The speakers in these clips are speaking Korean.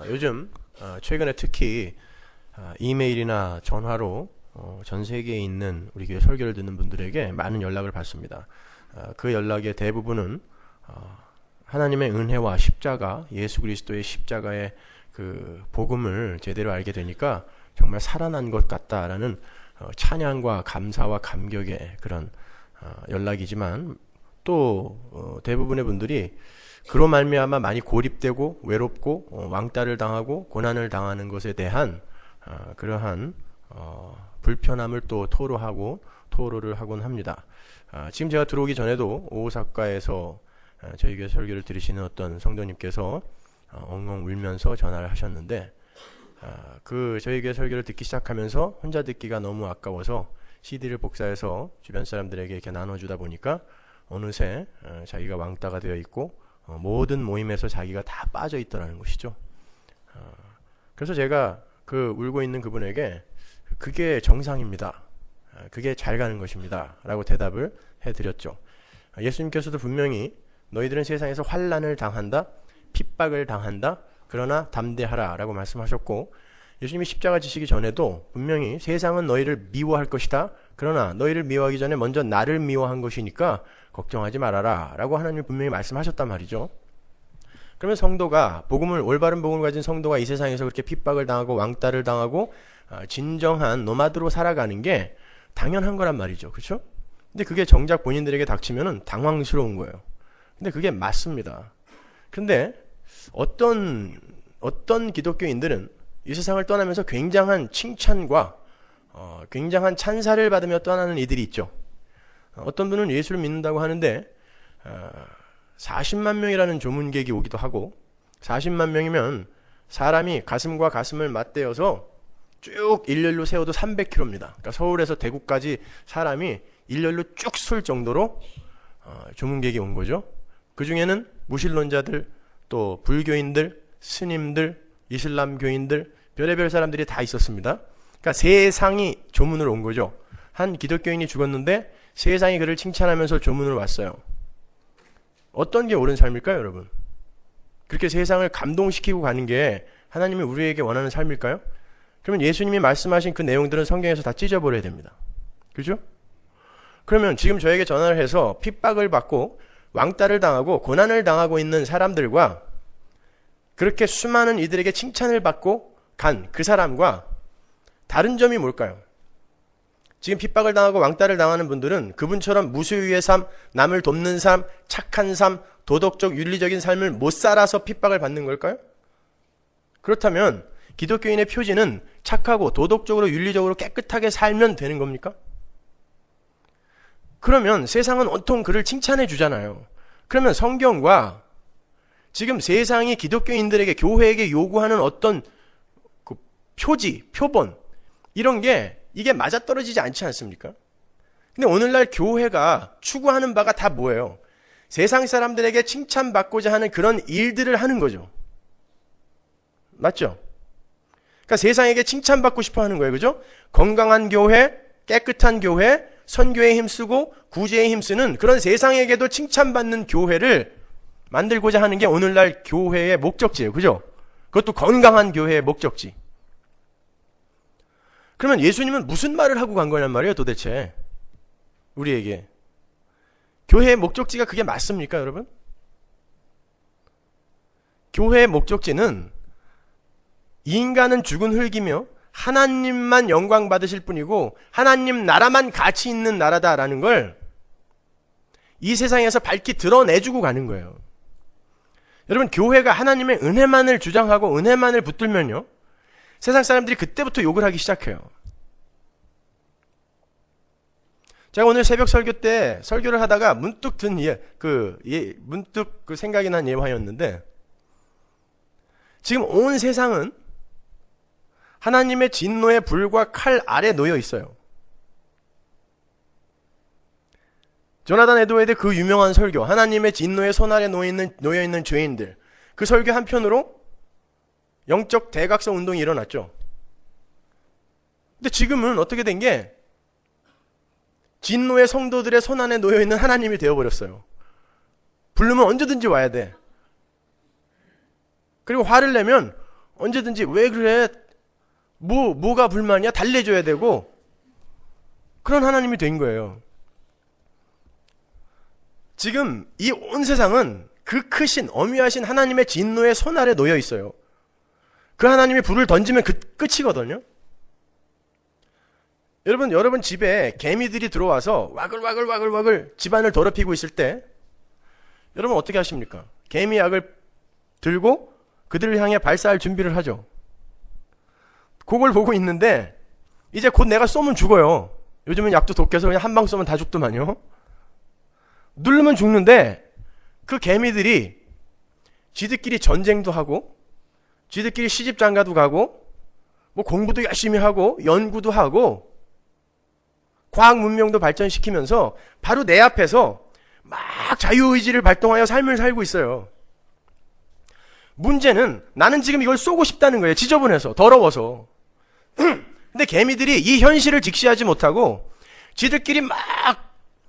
요즘 최근에 특히 이메일이나 전화로 전 세계에 있는 우리 교회 설교를 듣는 분들에게 많은 연락을 받습니다. 그 연락의 대부분은 하나님의 은혜와 십자가, 예수 그리스도의 십자가의 그 복음을 제대로 알게 되니까 정말 살아난 것 같다라는 찬양과 감사와 감격의 그런 연락이지만 또 대부분의 분들이 그로 말미암아 많이 고립되고 외롭고 왕따를 당하고 고난을 당하는 것에 대한 그러한 불편함을 또 토로를 하곤 합니다. 지금 제가 들어오기 전에도 오사카에서 저희 교회 설교를 들으시는 어떤 성도님께서 엉엉 울면서 전화를 하셨는데 그 저희 교회 설교를 듣기 시작하면서 혼자 듣기가 너무 아까워서 CD를 복사해서 주변 사람들에게 이렇게 나눠주다 보니까 어느새 자기가 왕따가 되어 있고 모든 모임에서 자기가 다 빠져 있더라는 것이죠. 그래서 제가 그 울고 있는 그분에게 그게 정상입니다. 그게 잘 가는 것입니다. 라고 대답을 해드렸죠. 예수님께서도 분명히 너희들은 세상에서 환난을 당한다, 핍박을 당한다, 그러나 담대하라 라고 말씀하셨고, 예수님이 십자가 지시기 전에도 분명히 세상은 너희를 미워할 것이다, 그러나 너희를 미워하기 전에 먼저 나를 미워한 것이니까 걱정하지 말아라 라고 하나님이 분명히 말씀하셨단 말이죠. 그러면 성도가 올바른 복음을 가진 성도가 이 세상에서 그렇게 핍박을 당하고 왕따를 당하고 진정한 노마드로 살아가는 게 당연한 거란 말이죠. 그렇죠? 근데 그게 정작 본인들에게 닥치면은 당황스러운 거예요. 근데 그게 맞습니다. 근데 어떤 기독교인들은 이 세상을 떠나면서 굉장한 칭찬과 굉장한 찬사를 받으며 떠나는 이들이 있죠. 어떤 분은 예수를 믿는다고 하는데 40만 명이라는 조문객이 오기도 하고, 40만 명이면 사람이 가슴과 가슴을 맞대어서 쭉 일렬로 세워도 300km입니다. 그러니까 서울에서 대구까지 사람이 일렬로 쭉 설 정도로 조문객이 온 거죠. 그 중에는 무신론자들, 또 불교인들, 스님들, 이슬람교인들, 별의별 사람들이 다 있었습니다. 그러니까 세상이 조문을 온 거죠. 한 기독교인이 죽었는데 세상이 그를 칭찬하면서 조문을 왔어요. 어떤 게 옳은 삶일까요, 여러분? 그렇게 세상을 감동시키고 가는 게 하나님이 우리에게 원하는 삶일까요? 그러면 예수님이 말씀하신 그 내용들은 성경에서 다 찢어버려야 됩니다. 그죠? 그러면 지금 저에게 전화를 해서 핍박을 받고 왕따를 당하고 고난을 당하고 있는 사람들과 그렇게 수많은 이들에게 칭찬을 받고 간 그 사람과 다른 점이 뭘까요? 지금 핍박을 당하고 왕따를 당하는 분들은 그분처럼 무소유의 삶, 남을 돕는 삶, 착한 삶, 도덕적 윤리적인 삶을 못 살아서 핍박을 받는 걸까요? 그렇다면 기독교인의 표지는 착하고 도덕적으로 윤리적으로 깨끗하게 살면 되는 겁니까? 그러면 세상은 온통 그를 칭찬해 주잖아요. 그러면 성경과 지금 세상이 기독교인들에게, 교회에게 요구하는 어떤 그 표지, 표본, 이런 게 이게 맞아떨어지지 않지 않습니까? 근데 오늘날 교회가 추구하는 바가 다 뭐예요? 세상 사람들에게 칭찬받고자 하는 그런 일들을 하는 거죠. 맞죠? 그러니까 세상에게 칭찬받고 싶어 하는 거예요. 그죠? 건강한 교회, 깨끗한 교회, 선교에 힘쓰고 구제에 힘쓰는 그런 세상에게도 칭찬받는 교회를 만들고자 하는 게 오늘날 교회의 목적지예요. 그죠? 그것도 건강한 교회의 목적지. 그러면 예수님은 무슨 말을 하고 간 거냔 말이에요, 도대체. 우리에게. 교회의 목적지가 그게 맞습니까, 여러분? 교회의 목적지는 인간은 죽은 흙이며 하나님만 영광 받으실 뿐이고 하나님 나라만 가치 있는 나라다라는 걸 이 세상에서 밝히 드러내주고 가는 거예요. 여러분, 교회가 하나님의 은혜만을 주장하고 은혜만을 붙들면요, 세상 사람들이 그때부터 욕을 하기 시작해요. 제가 오늘 새벽 설교 때 설교를 하다가 문득 든 문득 생각이 난 예화였는데, 지금 온 세상은 하나님의 진노의 불과 칼 아래 놓여 있어요. 조나단 에드워드 그 유명한 설교, 하나님의 진노의 손 아래 놓여 있는 죄인들, 그 설교 한편으로 영적 대각성 운동이 일어났죠. 근데 지금은 어떻게 된 게 진노의 성도들의 손 안에 놓여있는 하나님이 되어버렸어요. 부르면 언제든지 와야 돼. 그리고 화를 내면 언제든지 왜 그래? 뭐가 불만이야? 달래줘야 되고 그런 하나님이 된 거예요. 지금 이 온 세상은 그 크신 어미하신 하나님의 진노의 손 아래 놓여 있어요. 그 하나님이 불을 던지면 끝이거든요. 여러분 집에 개미들이 들어와서 와글와글 집안을 더럽히고 있을 때 여러분 어떻게 하십니까? 개미약을 들고 그들을 향해 발사할 준비를 하죠. 그걸 보고 있는데 이제 곧 내가 쏘면 죽어요. 요즘은 약도 독해서 그냥 한 방 쏘면 다 죽더만요. 누르면 죽는데 그 개미들이 지들끼리 전쟁도 하고 지들끼리 시집장가도 가고 뭐 공부도 열심히 하고 연구도 하고 과학 문명도 발전시키면서 바로 내 앞에서 막 자유의지를 발동하여 삶을 살고 있어요. 문제는 나는 지금 이걸 쏘고 싶다는 거예요. 지저분해서 더러워서. 근데 개미들이 이 현실을 직시하지 못하고 지들끼리 막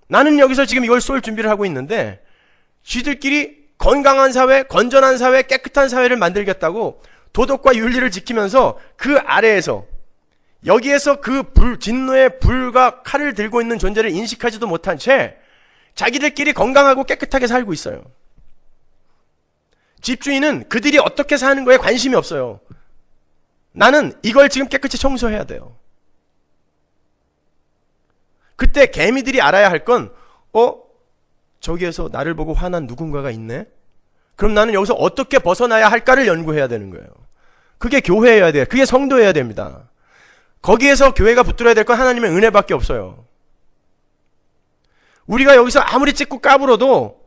나는 여기서 지금 이걸 쏠 준비를 하고 있는데 지들끼리 건강한 사회, 건전한 사회, 깨끗한 사회를 만들겠다고 도덕과 윤리를 지키면서 그 아래에서 여기에서 그 진노의 불과 칼을 들고 있는 존재를 인식하지도 못한 채 자기들끼리 건강하고 깨끗하게 살고 있어요. 집주인은 그들이 어떻게 사는 거에 관심이 없어요. 나는 이걸 지금 깨끗이 청소해야 돼요. 그때 개미들이 알아야 할 건 저기에서 나를 보고 화난 누군가가 있네? 그럼 나는 여기서 어떻게 벗어나야 할까를 연구해야 되는 거예요. 그게 교회여야 돼요. 그게 성도여야 됩니다. 거기에서 교회가 붙들어야 될 건 하나님의 은혜밖에 없어요. 우리가 여기서 아무리 찍고 까불어도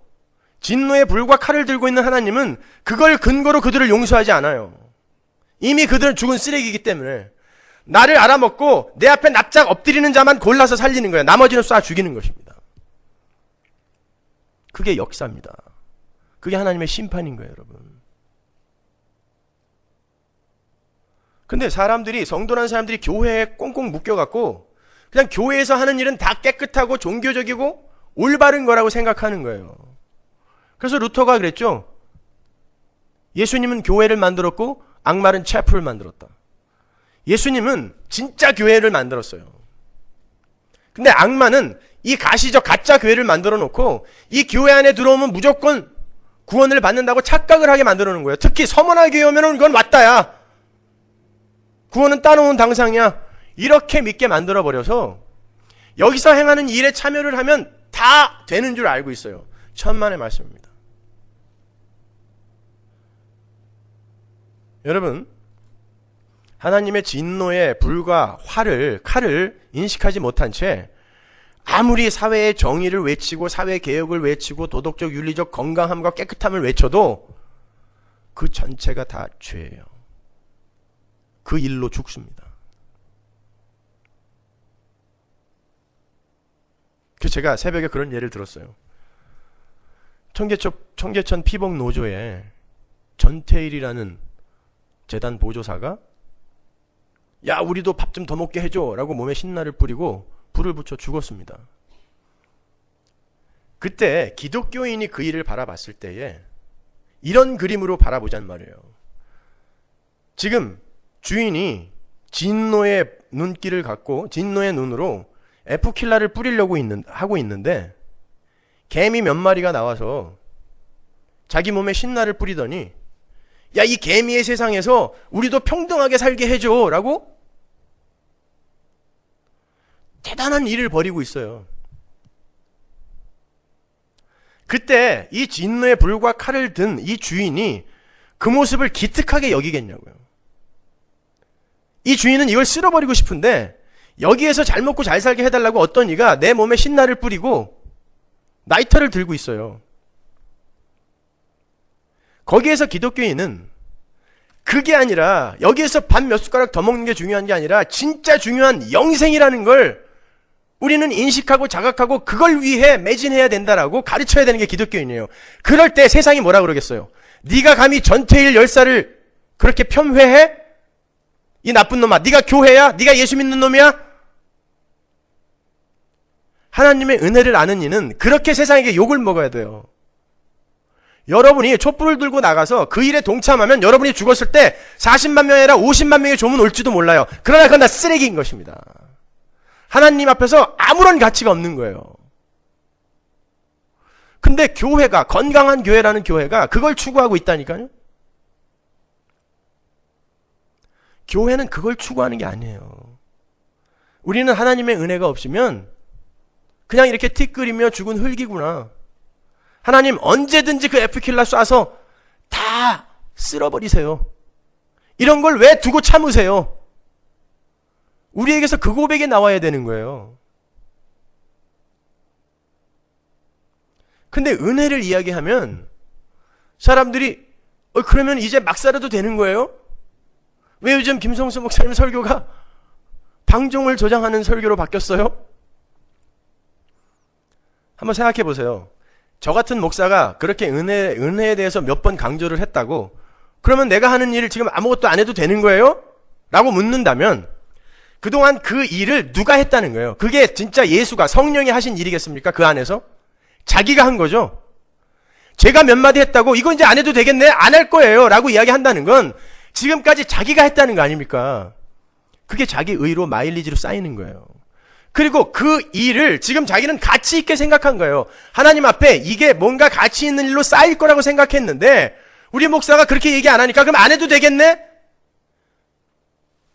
진노의 불과 칼을 들고 있는 하나님은 그걸 근거로 그들을 용서하지 않아요. 이미 그들은 죽은 쓰레기이기 때문에 나를 알아먹고 내 앞에 납작 엎드리는 자만 골라서 살리는 거예요. 나머지는 쏴 죽이는 것입니다. 그게 역사입니다. 그게 하나님의 심판인 거예요, 여러분. 근데 사람들이, 성도란 사람들이 교회에 꽁꽁 묶여갖고 그냥 교회에서 하는 일은 다 깨끗하고 종교적이고 올바른 거라고 생각하는 거예요. 그래서 루터가 그랬죠. 예수님은 교회를 만들었고 악마는 채플을 만들었다. 예수님은 진짜 교회를 만들었어요. 근데 악마는 이 가시적 가짜 교회를 만들어 놓고 이 교회 안에 들어오면 무조건 구원을 받는다고 착각을 하게 만들어 놓은 거예요. 특히 서머나 교회 오면 이건 왔다야. 구원은 따놓은 당상이야. 이렇게 믿게 만들어 버려서 여기서 행하는 일에 참여를 하면 다 되는 줄 알고 있어요. 천만의 말씀입니다. 여러분, 하나님의 진노의 불과 칼을 인식하지 못한 채 아무리 사회의 정의를 외치고 사회 개혁을 외치고 도덕적 윤리적 건강함과 깨끗함을 외쳐도 그 전체가 다 죄예요. 그 일로 죽습니다. 그래서 제가 새벽에 그런 예를 들었어요. 청계천 피복 노조에 전태일이라는 재단 보조사가 야 우리도 밥 좀 더 먹게 해줘 라고 몸에 신나를 뿌리고 불을 붙여 죽었습니다. 그때 기독교인이 그 일을 바라봤을 때에 이런 그림으로 바라보자는 말이에요. 지금 주인이 진노의 눈길을 갖고 진노의 눈으로 에프킬라를 뿌리려고 하고 있는데 개미 몇 마리가 나와서 자기 몸에 신나를 뿌리더니 야, 이 개미의 세상에서 우리도 평등하게 살게 해줘 라고 대단한 일을 벌이고 있어요. 그때 이 진노의 불과 칼을 든 이 주인이 그 모습을 기특하게 여기겠냐고요. 이 주인은 이걸 쓸어버리고 싶은데 여기에서 잘 먹고 잘 살게 해달라고 어떤 이가 내 몸에 신나를 뿌리고 나이터를 들고 있어요. 거기에서 기독교인은 그게 아니라 여기에서 밥 몇 숟가락 더 먹는 게 중요한 게 아니라 진짜 중요한 영생이라는 걸 우리는 인식하고 자각하고 그걸 위해 매진해야 된다라고 가르쳐야 되는 게 기독교인이에요. 그럴 때 세상이 뭐라 그러겠어요? 네가 감히 전태일 열사를 그렇게 폄훼해? 이 나쁜 놈아, 네가 교회야? 네가 예수 믿는 놈이야? 하나님의 은혜를 아는 이는 그렇게 세상에게 욕을 먹어야 돼요. 여러분이 촛불을 들고 나가서 그 일에 동참하면 여러분이 죽었을 때 40만 명이 아니라 50만 명의 조문 올지도 몰라요. 그러나 그건 다 쓰레기인 것입니다. 하나님 앞에서 아무런 가치가 없는 거예요. 근데 교회가, 건강한 교회라는 교회가 그걸 추구하고 있다니까요. 교회는 그걸 추구하는 게 아니에요. 우리는 하나님의 은혜가 없으면 그냥 이렇게 티끌이며 죽은 흙이구나. 하나님 언제든지 그 에프킬라 쏴서 다 쓸어버리세요. 이런 걸 왜 두고 참으세요? 우리에게서 그 고백이 나와야 되는 거예요. 근데 은혜를 이야기하면 사람들이 그러면 이제 막 살아도 되는 거예요? 왜 요즘 김성수 목사님 설교가 방종을 조장하는 설교로 바뀌었어요? 한번 생각해 보세요. 저 같은 목사가 그렇게 은혜에 대해서 몇 번 강조를 했다고, 그러면 내가 하는 일을 지금 아무것도 안 해도 되는 거예요? 라고 묻는다면 그동안 그 일을 누가 했다는 거예요? 그게 진짜 예수가, 성령이 하신 일이겠습니까? 그 안에서? 자기가 한 거죠. 제가 몇 마디 했다고 이거 이제 안 해도 되겠네? 안 할 거예요 라고 이야기한다는 건 지금까지 자기가 했다는 거 아닙니까? 그게 자기 의로 마일리지로 쌓이는 거예요. 그리고 그 일을 지금 자기는 가치 있게 생각한 거예요. 하나님 앞에 이게 뭔가 가치 있는 일로 쌓일 거라고 생각했는데 우리 목사가 그렇게 얘기 안 하니까 그럼 안 해도 되겠네?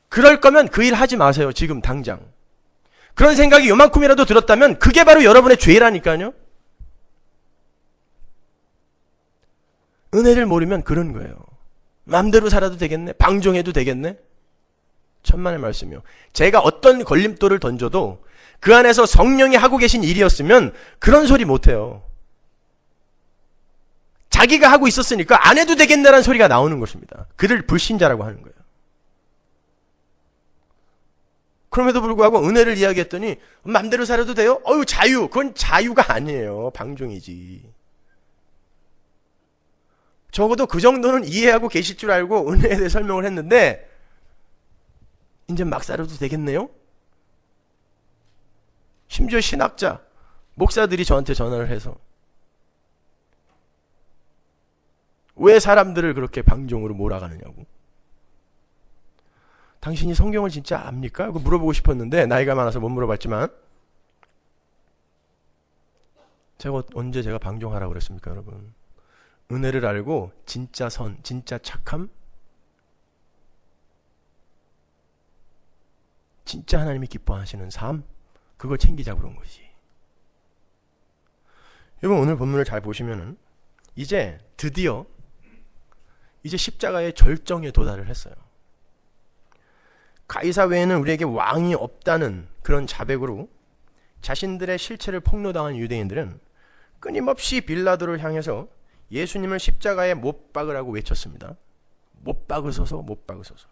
그럴 거면 그 일 하지 마세요. 지금 당장. 그런 생각이 요만큼이라도 들었다면 그게 바로 여러분의 죄라니까요. 은혜를 모르면 그런 거예요. 마음대로 살아도 되겠네? 방종해도 되겠네? 천만의 말씀이요. 제가 어떤 걸림돌을 던져도 그 안에서 성령이 하고 계신 일이었으면 그런 소리 못해요. 자기가 하고 있었으니까 안 해도 되겠네라는 소리가 나오는 것입니다. 그를 불신자라고 하는 거예요. 그럼에도 불구하고 은혜를 이야기했더니 마음대로 살아도 돼요? 자유. 그건 자유가 아니에요. 방종이지. 적어도 그 정도는 이해하고 계실 줄 알고 은혜에 대해 설명을 했는데 이제 막 살아도 되겠네요? 심지어 신학자, 목사들이 저한테 전화를 해서 왜 사람들을 그렇게 방종으로 몰아가느냐고. 당신이 성경을 진짜 압니까? 그거 물어보고 싶었는데 나이가 많아서 못 물어봤지만 언제 제가 방종하라고 그랬습니까, 여러분? 은혜를 알고 진짜 선, 진짜 착함, 진짜 하나님이 기뻐하시는 삶, 그걸 챙기자고 그런 것이지. 여러분 오늘 본문을 잘 보시면은 이제 드디어 이제 십자가의 절정에 도달을 했어요. 가이사 외에는 우리에게 왕이 없다는 그런 자백으로 자신들의 실체를 폭로당한 유대인들은 끊임없이 빌라도를 향해서 예수님을 십자가에 못 박으라고 외쳤습니다. 못 박으소서, 못 박으소서.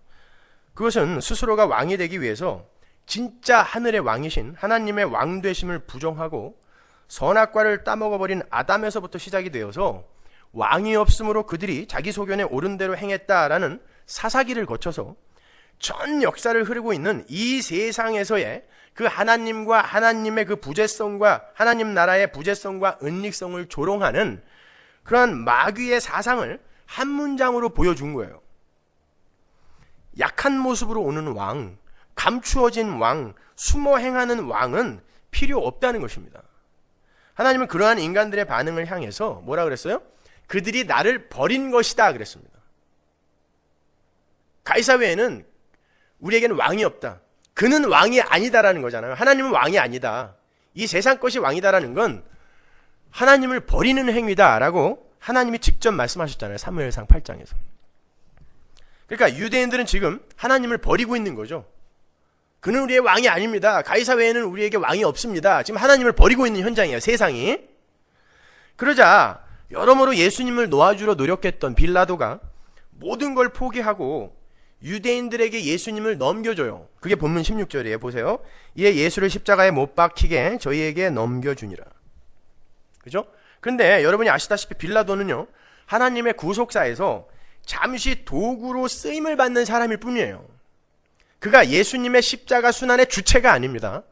그것은 스스로가 왕이 되기 위해서 진짜 하늘의 왕이신 하나님의 왕되심을 부정하고 선악과를 따먹어버린 아담에서부터 시작이 되어서 왕이 없으므로 그들이 자기 소견에 옳은 대로 행했다라는 사사기를 거쳐서 전 역사를 흐르고 있는 이 세상에서의 그 하나님과 하나님의 그 부재성과 하나님 나라의 부재성과 은닉성을 조롱하는 그러한 마귀의 사상을 한 문장으로 보여준 거예요. 약한 모습으로 오는 왕, 감추어진 왕, 숨어 행하는 왕은 필요 없다는 것입니다. 하나님은 그러한 인간들의 반응을 향해서 뭐라 그랬어요? 그들이 나를 버린 것이다 그랬습니다. 가이사 외에는 우리에게는 왕이 없다. 그는 왕이 아니다라는 거잖아요. 하나님은 왕이 아니다. 이 세상 것이 왕이다라는 건 하나님을 버리는 행위다라고 하나님이 직접 말씀하셨잖아요. 사무엘상 8장에서. 그러니까 유대인들은 지금 하나님을 버리고 있는 거죠. 그는 우리의 왕이 아닙니다. 가이사 외에는 우리에게 왕이 없습니다. 지금 하나님을 버리고 있는 현장이에요. 세상이. 그러자 여러모로 예수님을 놓아주려 노력했던 빌라도가 모든 걸 포기하고 유대인들에게 예수님을 넘겨줘요. 그게 본문 16절이에요. 보세요. 이에 예수를 십자가에 못 박히게 저희에게 넘겨주니라. 그죠? 근데 여러분이 아시다시피 빌라도는요, 하나님의 구속사에서 잠시 도구로 쓰임을 받는 사람일 뿐이에요. 그가 예수님의 십자가 순환의 주체가 아닙니다.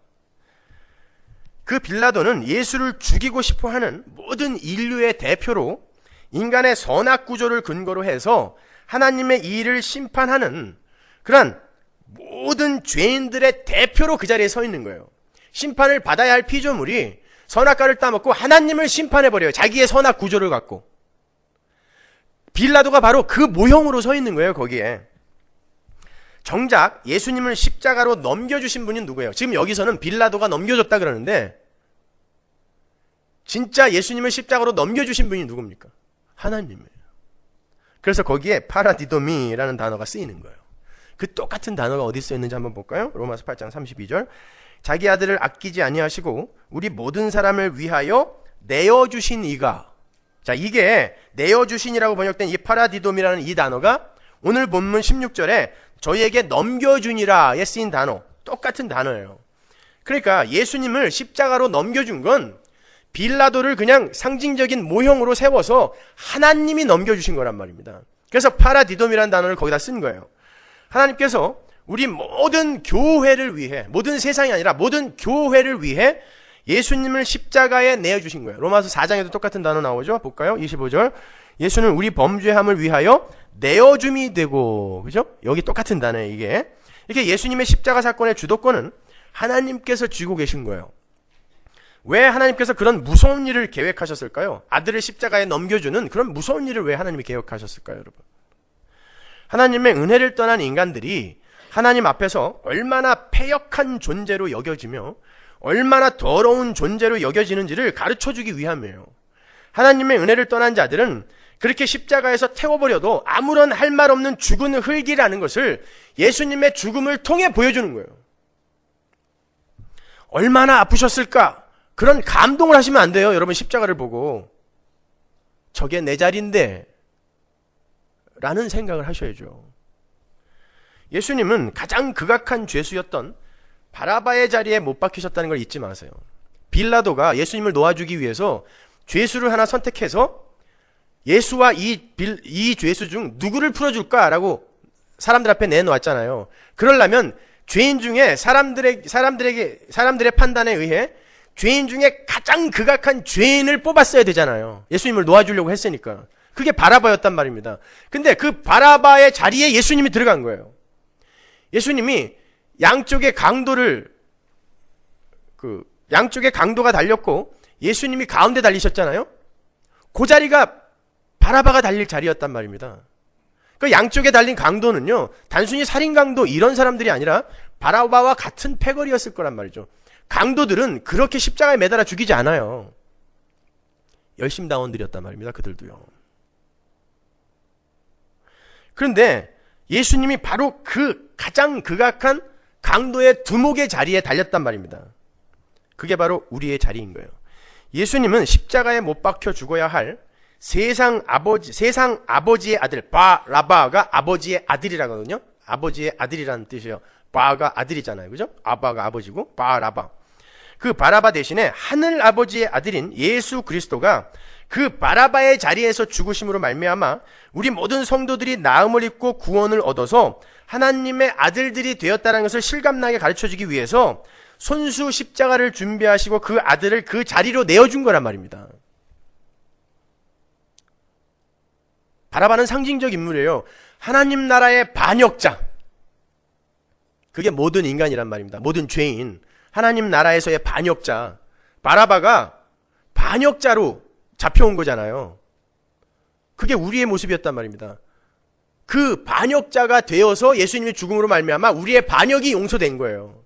그 빌라도는 예수를 죽이고 싶어 하는 모든 인류의 대표로 인간의 선악 구조를 근거로 해서 하나님의 일을 심판하는 그런 모든 죄인들의 대표로 그 자리에 서 있는 거예요. 심판을 받아야 할 피조물이 선악과를 따먹고 하나님을 심판해버려요. 자기의 선악 구조를 갖고. 빌라도가 바로 그 모형으로 서 있는 거예요, 거기에. 정작 예수님을 십자가로 넘겨주신 분이 누구예요? 지금 여기서는 빌라도가 넘겨줬다 그러는데 진짜 예수님을 십자가로 넘겨주신 분이 누굽니까? 하나님이에요. 그래서 거기에 파라디도미라는 단어가 쓰이는 거예요. 그 똑같은 단어가 어디 쓰였는지 한번 볼까요? 로마서 8장 32절. 자기 아들을 아끼지 아니하시고 우리 모든 사람을 위하여 내어주신 이가. 자, 이게 내어주신이라고 번역된 이 파라디돔이라는 이 단어가 오늘 본문 16절에 저희에게 넘겨주니라에 쓰인 단어, 똑같은 단어예요. 그러니까 예수님을 십자가로 넘겨준 건 빌라도를 그냥 상징적인 모형으로 세워서 하나님이 넘겨주신 거란 말입니다. 그래서 파라디돔이라는 단어를 거기다 쓴 거예요. 하나님께서 우리 모든 교회를 위해, 모든 세상이 아니라 모든 교회를 위해 예수님을 십자가에 내어주신 거예요. 로마서 4장에도 똑같은 단어 나오죠? 볼까요? 25절. 예수는 우리 범죄함을 위하여 내어줌이 되고, 그죠? 여기 똑같은 단어예요, 이게. 이렇게 예수님의 십자가 사건의 주도권은 하나님께서 쥐고 계신 거예요. 왜 하나님께서 그런 무서운 일을 계획하셨을까요? 아들을 십자가에 넘겨주는 그런 무서운 일을 왜 하나님이 계획하셨을까요, 여러분? 하나님의 은혜를 떠난 인간들이 하나님 앞에서 얼마나 패역한 존재로 여겨지며 얼마나 더러운 존재로 여겨지는지를 가르쳐주기 위함이에요. 하나님의 은혜를 떠난 자들은 그렇게 십자가에서 태워버려도 아무런 할 말 없는 죽은 흙이라는 것을 예수님의 죽음을 통해 보여주는 거예요. 얼마나 아프셨을까? 그런 감동을 하시면 안 돼요. 여러분 십자가를 보고 저게 내 자리인데 라는 생각을 하셔야죠. 예수님은 가장 극악한 죄수였던 바라바의 자리에 못 박히셨다는 걸 잊지 마세요. 빌라도가 예수님을 놓아주기 위해서 죄수를 하나 선택해서 예수와 이 죄수 중 누구를 풀어줄까라고 사람들 앞에 내놓았잖아요. 그러려면 죄인 중에 사람들의 판단에 의해 죄인 중에 가장 극악한 죄인을 뽑았어야 되잖아요. 예수님을 놓아주려고 했으니까. 그게 바라바였단 말입니다. 근데 그 바라바의 자리에 예수님이 들어간 거예요. 예수님이 양쪽에 강도가 달렸고 예수님이 가운데 달리셨잖아요. 그 자리가 바라바가 달릴 자리였단 말입니다. 그 양쪽에 달린 강도는요, 단순히 살인 강도 이런 사람들이 아니라 바라바와 같은 패거리였을 거란 말이죠. 강도들은 그렇게 십자가에 매달아 죽이지 않아요. 열심다원들이었단 말입니다. 그들도요. 그런데 예수님이 바로 그 가장 극악한 강도의 두목의 자리에 달렸단 말입니다. 그게 바로 우리의 자리인 거예요. 예수님은 십자가에 못 박혀 죽어야 할 세상 아버지의 아들 바라바가 아버지의 아들이라거든요. 아버지의 아들이라는 뜻이에요. 바가 아들이잖아요. 그죠? 아바가 아버지고 바라바. 그 바라바 대신에 하늘 아버지의 아들인 예수 그리스도가 그 바라바의 자리에서 죽으심으로 말미암아 우리 모든 성도들이 나음을 입고 구원을 얻어서 하나님의 아들들이 되었다는 것을 실감나게 가르쳐주기 위해서 손수 십자가를 준비하시고 그 아들을 그 자리로 내어준 거란 말입니다. 바라바는 상징적 인물이에요. 하나님 나라의 반역자. 그게 모든 인간이란 말입니다. 모든 죄인. 하나님 나라에서의 반역자. 바라바가 반역자로 잡혀온 거잖아요. 그게 우리의 모습이었단 말입니다. 그 반역자가 되어서 예수님의 죽음으로 말미암아 우리의 반역이 용서된 거예요.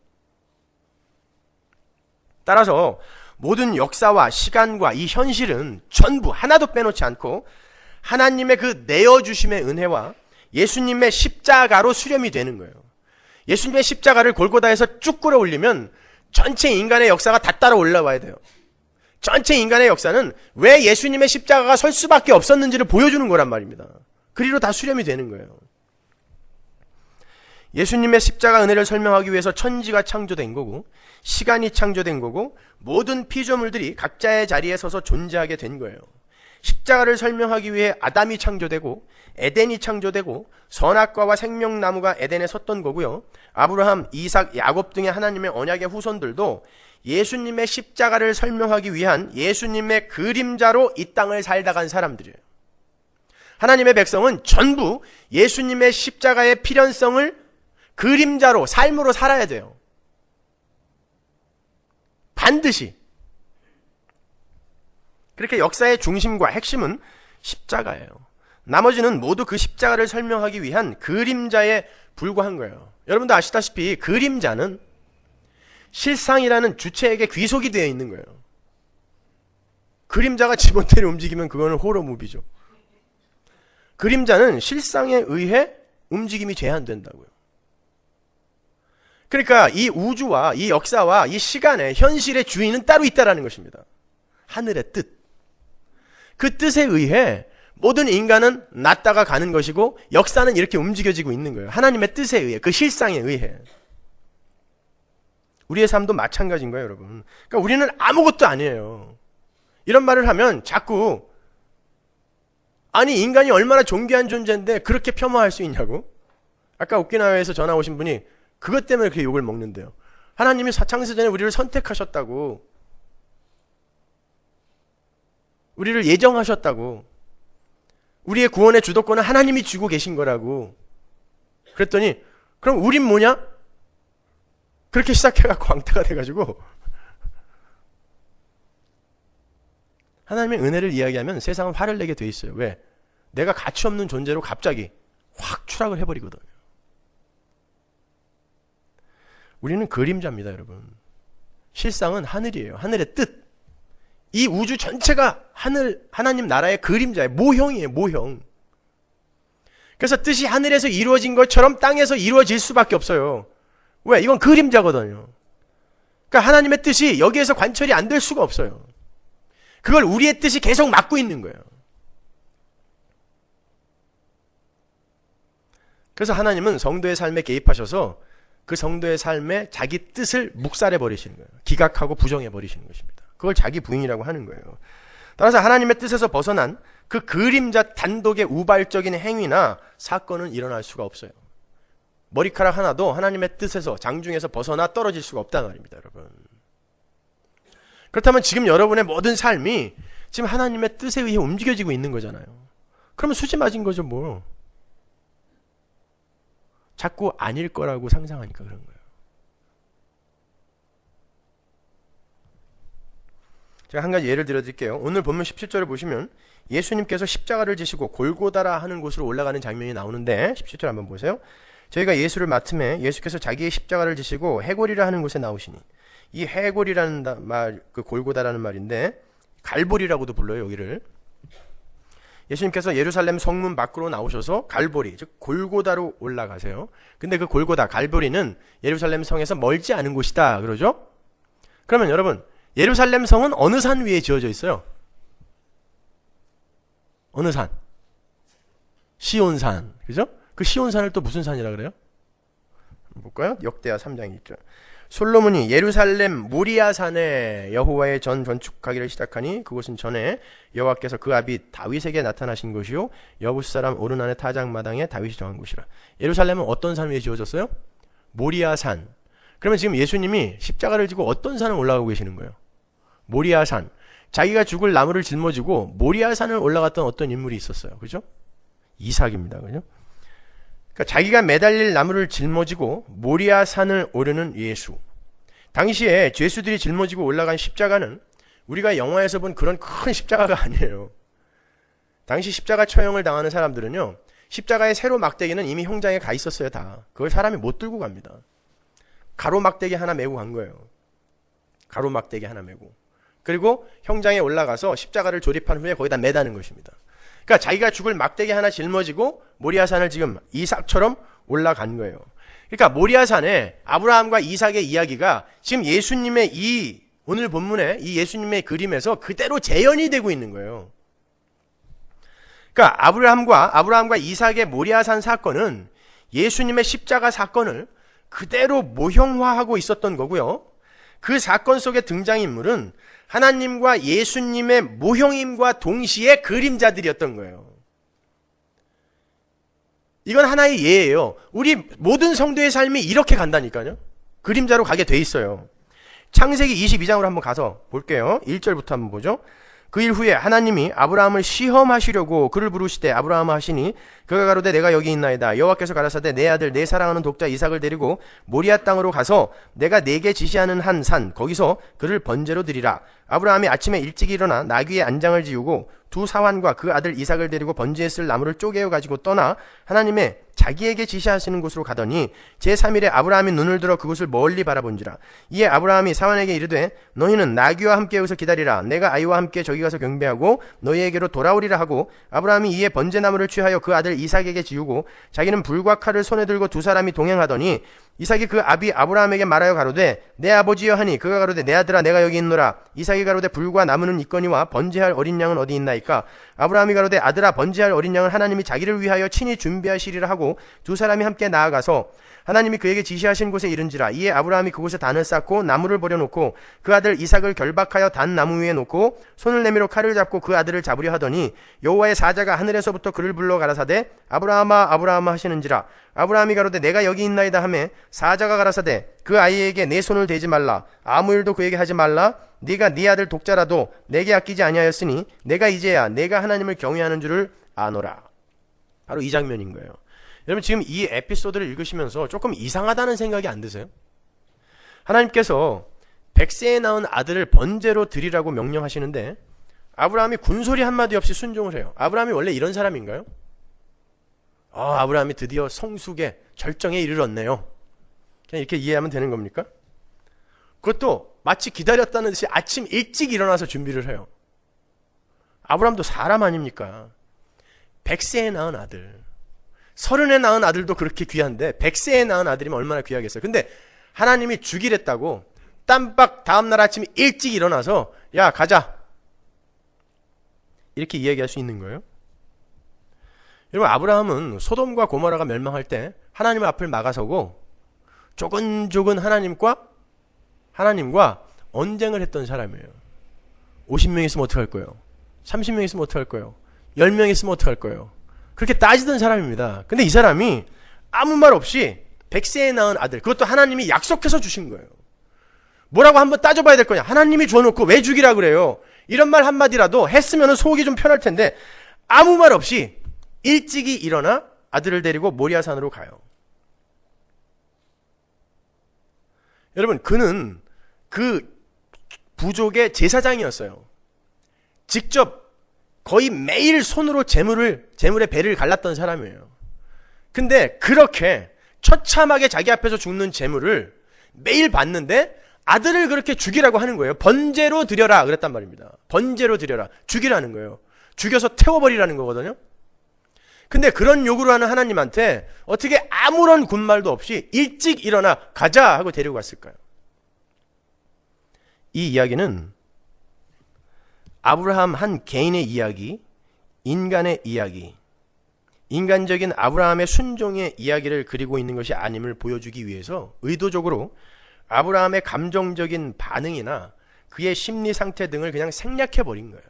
따라서 모든 역사와 시간과 이 현실은 전부 하나도 빼놓지 않고 하나님의 그 내어주심의 은혜와 예수님의 십자가로 수렴이 되는 거예요. 예수님의 십자가를 골고다에서 쭉 끌어올리면 전체 인간의 역사가 다 따라 올라와야 돼요. 전체 인간의 역사는 왜 예수님의 십자가가 설 수밖에 없었는지를 보여주는 거란 말입니다. 그리로 다 수렴이 되는 거예요. 예수님의 십자가 은혜를 설명하기 위해서 천지가 창조된 거고 시간이 창조된 거고 모든 피조물들이 각자의 자리에 서서 존재하게 된 거예요. 십자가를 설명하기 위해 아담이 창조되고 에덴이 창조되고 선악과와 생명나무가 에덴에 섰던 거고요. 아브라함, 이삭, 야곱 등의 하나님의 언약의 후손들도 예수님의 십자가를 설명하기 위한 예수님의 그림자로 이 땅을 살다 간 사람들이에요. 하나님의 백성은 전부 예수님의 십자가의 필연성을 그림자로, 삶으로 살아야 돼요. 반드시. 그렇게 역사의 중심과 핵심은 십자가예요. 나머지는 모두 그 십자가를 설명하기 위한 그림자에 불과한 거예요. 여러분도 아시다시피 그림자는 실상이라는 주체에게 귀속이 되어 있는 거예요. 그림자가 지멋대로 움직이면 그거는 호러무비죠. 그림자는 실상에 의해 움직임이 제한된다고요. 그러니까 이 우주와 이 역사와 이 시간의 현실의 주인은 따로 있다라는 것입니다. 하늘의 뜻. 그 뜻에 의해 모든 인간은 났다가 가는 것이고 역사는 이렇게 움직여지고 있는 거예요. 하나님의 뜻에 의해, 그 실상에 의해. 우리의 삶도 마찬가지인 거예요, 여러분. 그러니까 우리는 아무것도 아니에요. 이런 말을 하면 자꾸 아니 인간이 얼마나 존귀한 존재인데 그렇게 폄하할 수 있냐고. 아까 오키나와에서 전화 오신 분이 그것 때문에 그렇게 욕을 먹는데요. 하나님이 창세전에 우리를 선택하셨다고, 우리를 예정하셨다고, 우리의 구원의 주도권은 하나님이 쥐고 계신 거라고. 그랬더니 그럼 우린 뭐냐? 그렇게 시작해갖고 왕따가 돼가지고 하나님의 은혜를 이야기하면 세상은 화를 내게 돼 있어요. 왜? 내가 가치 없는 존재로 갑자기 확 추락을 해버리거든요. 우리는 그림자입니다, 여러분. 실상은 하늘이에요. 하늘의 뜻. 이 우주 전체가 하나님 나라의 그림자예요. 모형이에요, 모형. 그래서 뜻이 하늘에서 이루어진 것처럼 땅에서 이루어질 수밖에 없어요. 왜? 이건 그림자거든요. 그러니까 하나님의 뜻이 여기에서 관철이 안 될 수가 없어요. 그걸 우리의 뜻이 계속 막고 있는 거예요. 그래서 하나님은 성도의 삶에 개입하셔서 그 성도의 삶에 자기 뜻을 묵살해 버리시는 거예요. 기각하고 부정해 버리시는 것입니다. 그걸 자기 부인이라고 하는 거예요. 따라서 하나님의 뜻에서 벗어난 그 그림자 단독의 우발적인 행위나 사건은 일어날 수가 없어요. 머리카락 하나도 하나님의 뜻에서, 장중에서 벗어나 떨어질 수가 없다는 말입니다, 여러분. 그렇다면 지금 여러분의 모든 삶이 지금 하나님의 뜻에 의해 움직여지고 있는 거잖아요. 그러면 수지 맞은 거죠, 뭐. 자꾸 아닐 거라고 상상하니까 그런 거예요. 제가 한 가지 예를 들어드릴게요. 오늘 본문 17절을 보시면 예수님께서 십자가를 지시고 골고다라 하는 곳으로 올라가는 장면이 나오는데 17절 한번 보세요. 저희가 예수를 맡음에 예수께서 자기의 십자가를 지시고 해골이라 하는 곳에 나오시니, 이 해골이라는 말, 그 골고다라는 말인데 갈보리라고도 불러요, 여기를. 예수님께서 예루살렘 성문 밖으로 나오셔서 갈보리, 즉 골고다로 올라가세요. 근데 그 골고다, 갈보리는 예루살렘 성에서 멀지 않은 곳이다 그러죠? 그러면 여러분, 예루살렘 성은 어느 산 위에 지어져 있어요? 어느 산? 시온산, 그죠? 그 시온산을 또 무슨 산이라 그래요? 볼까요? 역대하 3장 1절. 솔로몬이 예루살렘 모리아산에 여호와의 전 건축하기를 시작하니 그곳은 전에 여호와께서 그 아비 다윗에게 나타나신 곳이요 여부스 사람 오르난의 타작마당에 다윗이 정한 곳이라. 예루살렘은 어떤 산 위에 지어졌어요? 모리아산. 그러면 지금 예수님이 십자가를 지고 어떤 산을 올라가고 계시는 거예요? 모리아산. 자기가 죽을 나무를 짊어지고 모리아산을 올라갔던 어떤 인물이 있었어요. 그죠? 이삭입니다. 그죠? 그러니까 자기가 매달릴 나무를 짊어지고 모리아산을 오르는 예수. 당시에 죄수들이 짊어지고 올라간 십자가는 우리가 영화에서 본 그런 큰 십자가가 아니에요. 당시 십자가 처형을 당하는 사람들은요, 십자가의 세로 막대기는 이미 형장에 가 있었어요, 다. 그걸 사람이 못 들고 갑니다. 가로 막대기 하나 메고 간 거예요. 가로 막대기 하나 메고. 그리고 형장에 올라가서 십자가를 조립한 후에 거기다 매다는 것입니다. 그러니까 자기가 죽을 막대기 하나 짊어지고 모리아산을 지금 이삭처럼 올라간 거예요. 그러니까 모리아산에 아브라함과 이삭의 이야기가 지금 예수님의 이 오늘 본문에 이 예수님의 그림에서 그대로 재현이 되고 있는 거예요. 그러니까 아브라함과 이삭의 모리아산 사건은 예수님의 십자가 사건을 그대로 모형화하고 있었던 거고요. 그 사건 속의 등장인물은 하나님과 예수님의 모형임과 동시에 그림자들이었던 거예요. 이건 하나의 예예요. 우리 모든 성도의 삶이 이렇게 간다니까요. 그림자로 가게 돼 있어요. 창세기 22장으로 한번 가서 볼게요. 1절부터 한번 보죠. 그 일 후에 하나님이 아브라함을 시험하시려고 그를 부르시되 아브라함 하시니 그가 가로되 내가 여기 있나이다. 여호와께서 가라사대 내 아들 내 사랑하는 독자 이삭을 데리고 모리아 땅으로 가서 내가 네게 지시하는 한 산 거기서 그를 번제로 드리라. 아브라함이 아침에 일찍 일어나 나귀의 안장을 지우고 두 사환과 그 아들 이삭을 데리고 번제에 쓸 나무를 쪼개어 가지고 떠나 하나님의 자기에게 지시하시는 곳으로 가더니 제3일에 아브라함이 눈을 들어 그곳을 멀리 바라본지라. 이에 아브라함이 사환에게 이르되 너희는 나귀와 함께 여기서 기다리라. 내가 아이와 함께 저기 가서 경배하고 너희에게로 돌아오리라 하고 아브라함이 이에 번제나무를 취하여 그 아들 이삭에게 지우고 자기는 불과 칼을 손에 들고 두 사람이 동행하더니 이삭이 그 아비 아브라함에게 말하여 가로되 내 아버지여 하니 그가 가로되 내 아들아 내가 여기 있노라. 이삭이 가로되 불과 나무는 있거니와 번제할 어린 양은 어디 있나이까. 아브라함이 가로되 아들아 번제할 어린 양은 하나님이 자기를 위하여 친히 준비하시리라 하고 두 사람이 함께 나아가서 하나님이 그에게 지시하신 곳에 이른지라. 이에 아브라함이 그곳에 단을 쌓고 나무를 버려놓고 그 아들 이삭을 결박하여 단 나무 위에 놓고 손을 내밀어 칼을 잡고 그 아들을 잡으려 하더니 여호와의 사자가 하늘에서부터 그를 불러 가라사대 아브라함아 아브라함아 하시는지라. 아브라함이 가로되 내가 여기 있나이다 하매 사자가 가라사대 그 아이에게 내 손을 대지 말라. 아무 일도 그에게 하지 말라. 네가 네 아들 독자라도 내게 아끼지 아니하였으니 내가 이제야 내가 하나님을 경외하는 줄을 아노라. 바로 이 장면인 거예요. 여러분 지금 이 에피소드를 읽으시면서 조금 이상하다는 생각이 안 드세요? 하나님께서 100세에 낳은 아들을 번제로 드리라고 명령하시는데 아브라함이 군소리 한마디 없이 순종을 해요. 아브라함이 원래 이런 사람인가요? 아브라함이 드디어 성숙의 절정에 이르렀네요. 그냥 이렇게 이해하면 되는 겁니까? 그것도 마치 기다렸다는 듯이 아침 일찍 일어나서 준비를 해요. 아브라함도 사람 아닙니까? 100세에 낳은 아들, 30에 낳은 아들도 그렇게 귀한데 100세에 낳은 아들이면 얼마나 귀하겠어요. 근데 하나님이 주기랬다고 땀박 다음날 아침 일찍 일어나서 야 가자 이렇게 이야기할 수 있는 거예요. 여러분 아브라함은 소돔과 고모라가 멸망할 때 하나님 앞을 막아서고 조근조근 하나님과 언쟁을 했던 사람이에요. 50명 있으면 어떡할 거예요? 30명 있으면 어떡할 거예요? 10명 있으면 어떡할 거예요? 그렇게 따지던 사람입니다. 근데 이 사람이 아무 말 없이 100세에 낳은 아들, 그것도 하나님이 약속해서 주신 거예요. 뭐라고 한번 따져봐야 될 거냐? 하나님이 줘놓고 왜 죽이라 그래요? 이런 말 한마디라도 했으면 속이 좀 편할 텐데 아무 말 없이 일찍이 일어나 아들을 데리고 모리아산으로 가요. 여러분 그는 그 부족의 제사장이었어요. 직접 거의 매일 손으로 재물의 배를 갈랐던 사람이에요. 근데 그렇게 처참하게 자기 앞에서 죽는 재물을 매일 받는데 아들을 그렇게 죽이라고 하는 거예요. 번제로 드려라 그랬단 말입니다. 번제로 드려라. 죽이라는 거예요. 죽여서 태워버리라는 거거든요. 근데 그런 요구를 하는 하나님한테 어떻게 아무런 군말도 없이 일찍 일어나 가자 하고 데리고 갔을까요? 이 이야기는 아브라함 한 개인의 이야기, 인간의 이야기, 인간적인 아브라함의 순종의 이야기를 그리고 있는 것이 아님을 보여주기 위해서 의도적으로 아브라함의 감정적인 반응이나 그의 심리 상태 등을 그냥 생략해버린 거예요.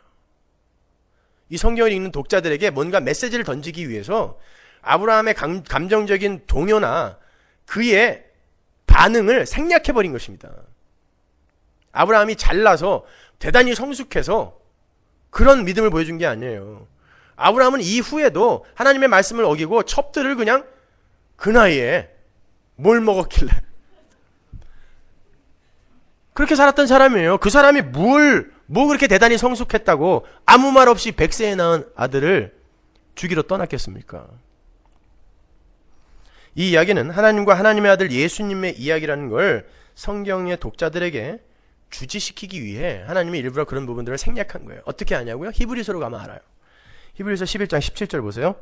이 성경을 읽는 독자들에게 뭔가 메시지를 던지기 위해서 아브라함의 감정적인 동요나 그의 반응을 생략해버린 것입니다. 아브라함이 잘나서 대단히 성숙해서 그런 믿음을 보여준 게 아니에요. 아브라함은 이후에도 하나님의 말씀을 어기고 첩들을 그냥 그 나이에 뭘 먹었길래 그렇게 살았던 사람이에요. 그 사람이 뭐 그렇게 대단히 성숙했다고 아무 말 없이 100세에 낳은 아들을 죽이러 떠났겠습니까? 이 이야기는 하나님과 하나님의 아들 예수님의 이야기라는 걸 성경의 독자들에게 주지시키기 위해 하나님이 일부러 그런 부분들을 생략한 거예요. 어떻게 하냐고요? 히브리서로 가면 알아요. 히브리서 11장 17절 보세요.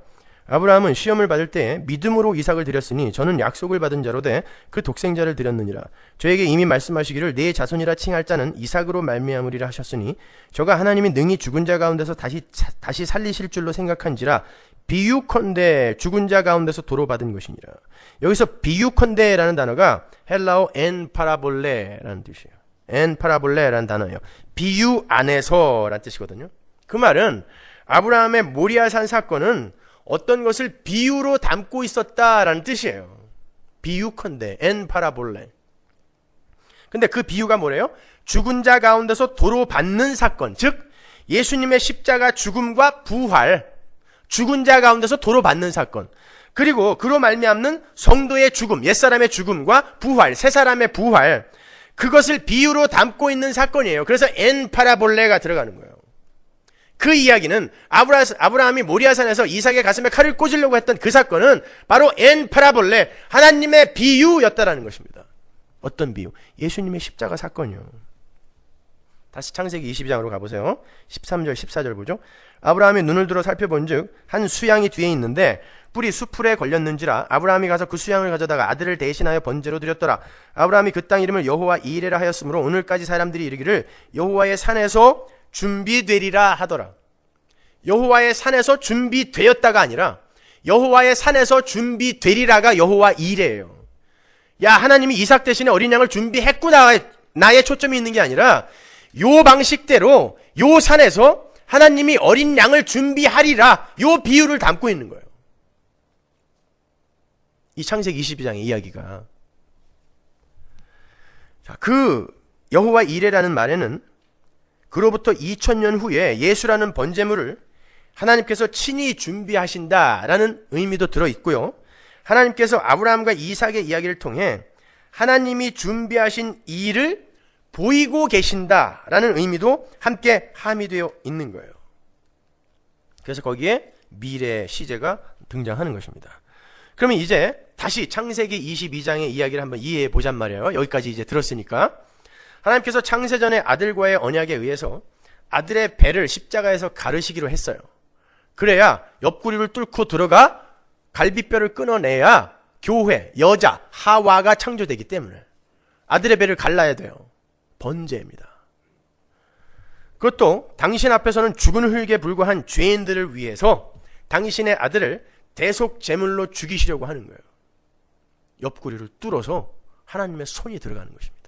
아브라함은 시험을 받을 때에 믿음으로 이삭을 드렸으니 저는 약속을 받은 자로 돼 그 독생자를 드렸느니라. 저에게 이미 말씀하시기를 내 자손이라 칭할 자는 이삭으로 말미암으리라 하셨으니 저가 하나님이 능히 죽은 자 가운데서 다시 살리실 줄로 생각한지라 비유컨대 죽은 자 가운데서 도로 받은 것이니라. 여기서 비유컨대라는 단어가 헬라어 엔 파라볼레라는 뜻이에요. 엔 파라볼레라는 단어예요. 비유 안에서라는 뜻이거든요. 그 말은 아브라함의 모리아산 사건은 어떤 것을 비유로 담고 있었다라는 뜻이에요. 비유컨대 엔 파라볼레. 근데 그 비유가 뭐래요? 죽은 자 가운데서 도로 받는 사건, 즉 예수님의 십자가 죽음과 부활, 죽은 자 가운데서 도로 받는 사건, 그리고 그로 말미암는 성도의 죽음, 옛사람의 죽음과 부활, 새사람의 부활, 그것을 비유로 담고 있는 사건이에요. 그래서 엔 파라볼레가 들어가는 거예요. 그 이야기는 아브라함이 모리아산에서 이삭의 가슴에 칼을 꽂으려고 했던 그 사건은 바로 엔 파라볼레, 하나님의 비유였다라는 것입니다. 어떤 비유? 예수님의 십자가 사건이요. 다시 창세기 22장으로 가보세요. 13절 14절 보죠. 아브라함이 눈을 들어 살펴본즉 한 수양이 뒤에 있는데 뿔이 수풀에 걸렸는지라 아브라함이 가서 그 수양을 가져다가 아들을 대신하여 번제로 드렸더라. 아브라함이 그 땅 이름을 여호와 이레라 하였으므로 오늘까지 사람들이 이르기를 여호와의 산에서 준비되리라 하더라. 여호와의 산에서 준비되었다가 아니라 여호와의 산에서 준비되리라가 여호와 이레예요. 야, 하나님이 이삭 대신에 어린 양을 준비했구나, 나의 초점이 있는 게 아니라 요 방식대로 요 산에서 하나님이 어린 양을 준비하리라, 요 비유를 담고 있는 거예요. 이 창세기 22장의 이야기가. 자, 그 여호와 이레라는 말에는 그로부터 2000년 후에 예수라는 번제물을 하나님께서 친히 준비하신다라는 의미도 들어있고요. 하나님께서 아브라함과 이삭의 이야기를 통해 하나님이 준비하신 일을 보이고 계신다라는 의미도 함께 함의되어 있는 거예요. 그래서 거기에 미래 시제가 등장하는 것입니다. 그러면 이제 다시 창세기 22장의 이야기를 한번 이해해 보잔 말이에요. 여기까지 이제 들었으니까. 하나님께서 창세전의 아들과의 언약에 의해서 아들의 배를 십자가에서 가르시기로 했어요. 그래야 옆구리를 뚫고 들어가 갈비뼈를 끊어내야 교회, 여자, 하와가 창조되기 때문에 아들의 배를 갈라야 돼요. 번제입니다. 그것도 당신 앞에서는 죽은 흙에 불과한 죄인들을 위해서 당신의 아들을 대속 제물로 죽이시려고 하는 거예요. 옆구리를 뚫어서 하나님의 손이 들어가는 것입니다.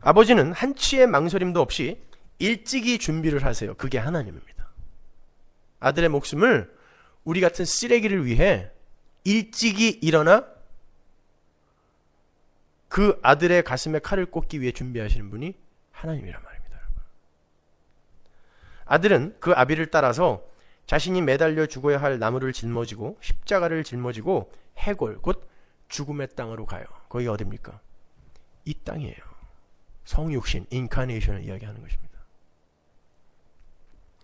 아버지는 한치의 망설임도 없이 일찍이 준비를 하세요. 그게 하나님입니다. 아들의 목숨을 우리 같은 쓰레기를 위해 일찍이 일어나 그 아들의 가슴에 칼을 꽂기 위해 준비하시는 분이 하나님이란 말입니다. 아들은 그 아비를 따라서 자신이 매달려 죽어야 할 나무를 짊어지고 십자가를 짊어지고 해골, 곧 죽음의 땅으로 가요. 거기가 어딥니까? 이 땅이에요. 성육신, 인카네이션을 이야기하는 것입니다.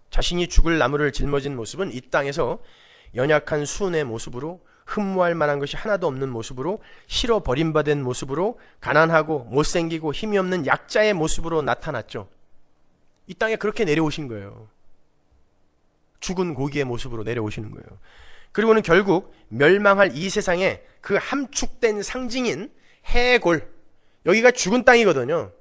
자신이 죽을 나무를 짊어진 모습은 이 땅에서 연약한 순의 모습으로, 흠모할 만한 것이 하나도 없는 모습으로, 실어 버림받은 모습으로, 가난하고 못생기고 힘이 없는 약자의 모습으로 나타났죠. 이 땅에 그렇게 내려오신 거예요. 죽은 고기의 모습으로 내려오시는 거예요. 그리고는 결국 멸망할 이 세상에 그 함축된 상징인 해골, 여기가 죽은 땅이거든요.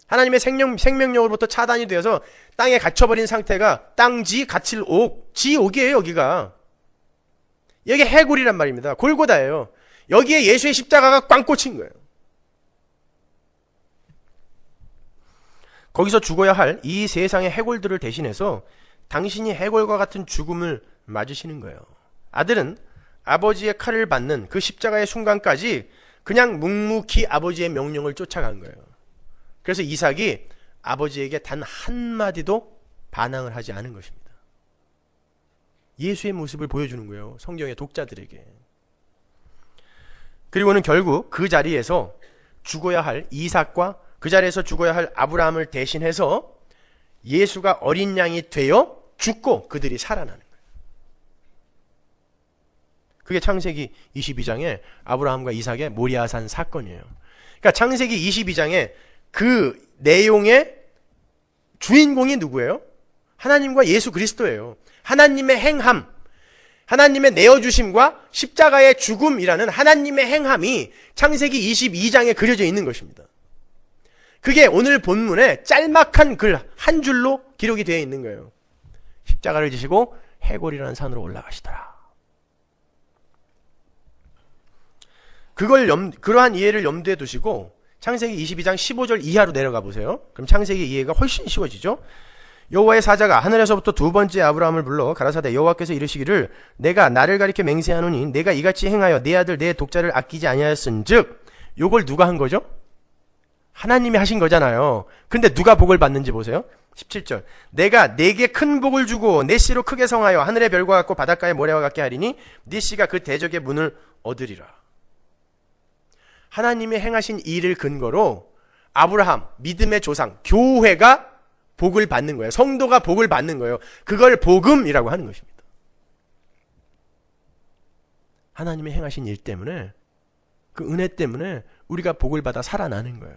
하나님의 생명력으로부터 차단이 되어서 땅에 갇혀버린 상태가 땅지, 갇힐 옥, 지옥이에요. 여기가. 여기 해골이란 말입니다. 골고다예요. 여기에 예수의 십자가가 꽝 꽂힌 거예요. 거기서 죽어야 할 이 세상의 해골들을 대신해서 당신이 해골과 같은 죽음을 맞으시는 거예요. 아들은 아버지의 칼을 받는 그 십자가의 순간까지 그냥 묵묵히 아버지의 명령을 쫓아간 거예요. 그래서 이삭이 아버지에게 단 한마디도 반항을 하지 않은 것입니다. 예수의 모습을 보여주는 거예요. 성경의 독자들에게. 그리고는 결국 그 자리에서 죽어야 할 이삭과 그 자리에서 죽어야 할 아브라함을 대신해서 예수가 어린 양이 되어 죽고 그들이 살아나는 거예요. 그게 창세기 22장의 아브라함과 이삭의 모리아산 사건이에요. 그러니까 창세기 22장의 그 내용의 주인공이 누구예요? 하나님과 예수 그리스도예요. 하나님의 행함, 하나님의 내어주심과 십자가의 죽음이라는 하나님의 행함이 창세기 22장에 그려져 있는 것입니다. 그게 오늘 본문에 짤막한 글 한 줄로 기록이 되어 있는 거예요. 십자가를 지시고 해골이라는 산으로 올라가시더라. 그러한 이해를 염두에 두시고 창세기 22장 15절 이하로 내려가 보세요. 그럼 창세기 이해가 훨씬 쉬워지죠. 여호와의 사자가 하늘에서부터 두 번째 아브라함을 불러 가라사대 여호와께서 이르시기를 내가 나를 가리켜 맹세하노니 내가 이같이 행하여 내 아들 내 독자를 아끼지 아니하였은즉, 요걸 누가 한 거죠? 하나님이 하신 거잖아요. 근데 누가 복을 받는지 보세요. 17절. 내가 네게 큰 복을 주고 내 씨로 크게 성하여 하늘의 별과 같고 바닷가의 모래와 같게 하리니 네 씨가 그 대적의 문을 얻으리라. 하나님이 행하신 일을 근거로 아브라함, 믿음의 조상, 교회가 복을 받는 거예요. 성도가 복을 받는 거예요. 그걸 복음이라고 하는 것입니다. 하나님이 행하신 일 때문에, 그 은혜 때문에 우리가 복을 받아 살아나는 거예요.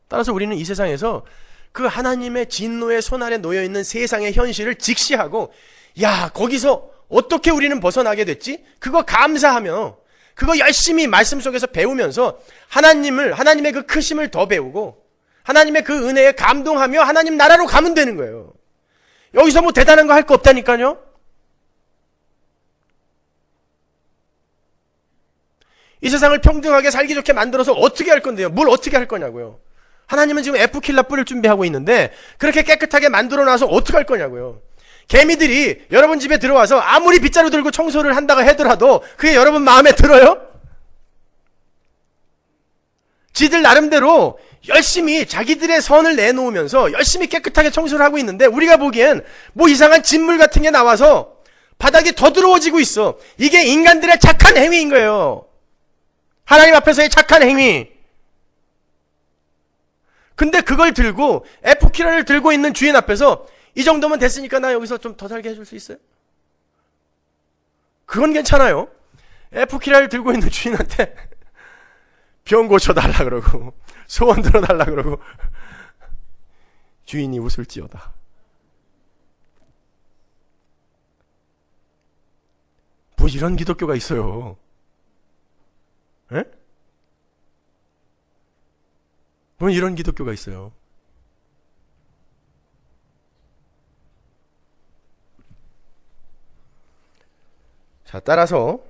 따라서 우리는 이 세상에서 그 하나님의 진노의 손 아래 놓여있는 세상의 현실을 직시하고, 야, 거기서 어떻게 우리는 벗어나게 됐지? 그거 감사하며, 그거 열심히 말씀 속에서 배우면서 하나님의 그 크심을 더 배우고 하나님의 그 은혜에 감동하며 하나님 나라로 가면 되는 거예요. 여기서 뭐 대단한 거 할 거 없다니까요. 이 세상을 평등하게 살기 좋게 만들어서 어떻게 할 건데요? 뭘 어떻게 할 거냐고요. 하나님은 지금 F킬러 뿌릴 준비하고 있는데 그렇게 깨끗하게 만들어놔서 어떻게 할 거냐고요. 개미들이 여러분 집에 들어와서 아무리 빗자루 들고 청소를 한다고 하더라도 그게 여러분 마음에 들어요? 지들 나름대로 열심히 자기들의 선을 내놓으면서 열심히 깨끗하게 청소를 하고 있는데 우리가 보기엔 뭐 이상한 진물 같은 게 나와서 바닥이 더 더러워지고 있어. 이게 인간들의 착한 행위인 거예요. 하나님 앞에서의 착한 행위. 근데 그걸 들고 F킬러를 들고 있는 주인 앞에서 이 정도면 됐으니까 나 여기서 좀 더 살게 해줄 수 있어요? 그건 괜찮아요. F킬러를 들고 있는 주인한테 병 고쳐달라 그러고 소원 들어달라 그러고 주인이 웃을지어다. 뭐 이런 기독교가 있어요. 에? 뭐 이런 기독교가 있어요. 자, 따라서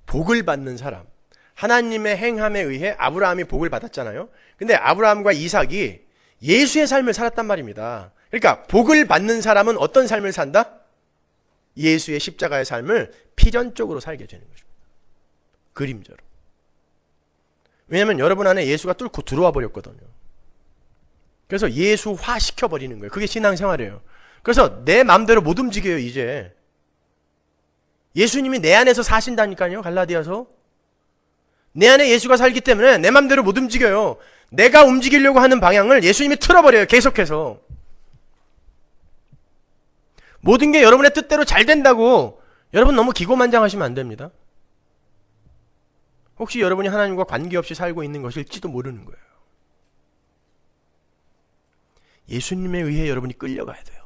복을 받는 사람, 하나님의 행함에 의해 아브라함이 복을 받았잖아요. 근데 아브라함과 이삭이 예수의 삶을 살았단 말입니다. 그러니까 복을 받는 사람은 어떤 삶을 산다? 예수의 십자가의 삶을 필연적으로 살게 되는 것입니다. 그림자로. 왜냐하면 여러분 안에 예수가 뚫고 들어와 버렸거든요. 그래서 예수화 시켜버리는 거예요. 그게 신앙생활이에요. 그래서 내 마음대로 못 움직여요. 이제 예수님이 내 안에서 사신다니까요. 갈라디아서. 내 안에 예수가 살기 때문에 내 마음대로 못 움직여요. 내가 움직이려고 하는 방향을 예수님이 틀어버려요. 계속해서. 모든 게 여러분의 뜻대로 잘 된다고 여러분 너무 기고만장하시면 안 됩니다. 혹시 여러분이 하나님과 관계없이 살고 있는 것일지도 모르는 거예요. 예수님에 의해 여러분이 끌려가야 돼요.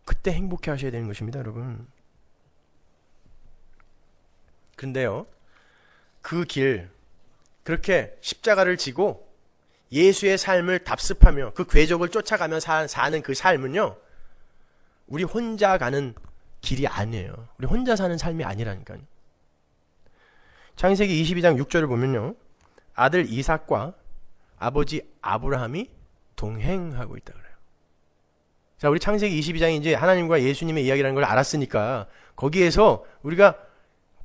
그때 행복해 하셔야 되는 것입니다, 여러분. 근데요, 그 길, 그렇게 십자가를 지고 예수의 삶을 답습하며 그 궤적을 쫓아가며 사는 그 삶은요, 우리 혼자 가는 길이 아니에요. 우리 혼자 사는 삶이 아니라니까요. 창세기 22장 6절을 보면요, 아들 이삭과 아버지 아브라함이 동행하고 있다 그래요. 자, 우리 창세기 22장이 이제 하나님과 예수님의 이야기라는 걸 알았으니까 거기에서 우리가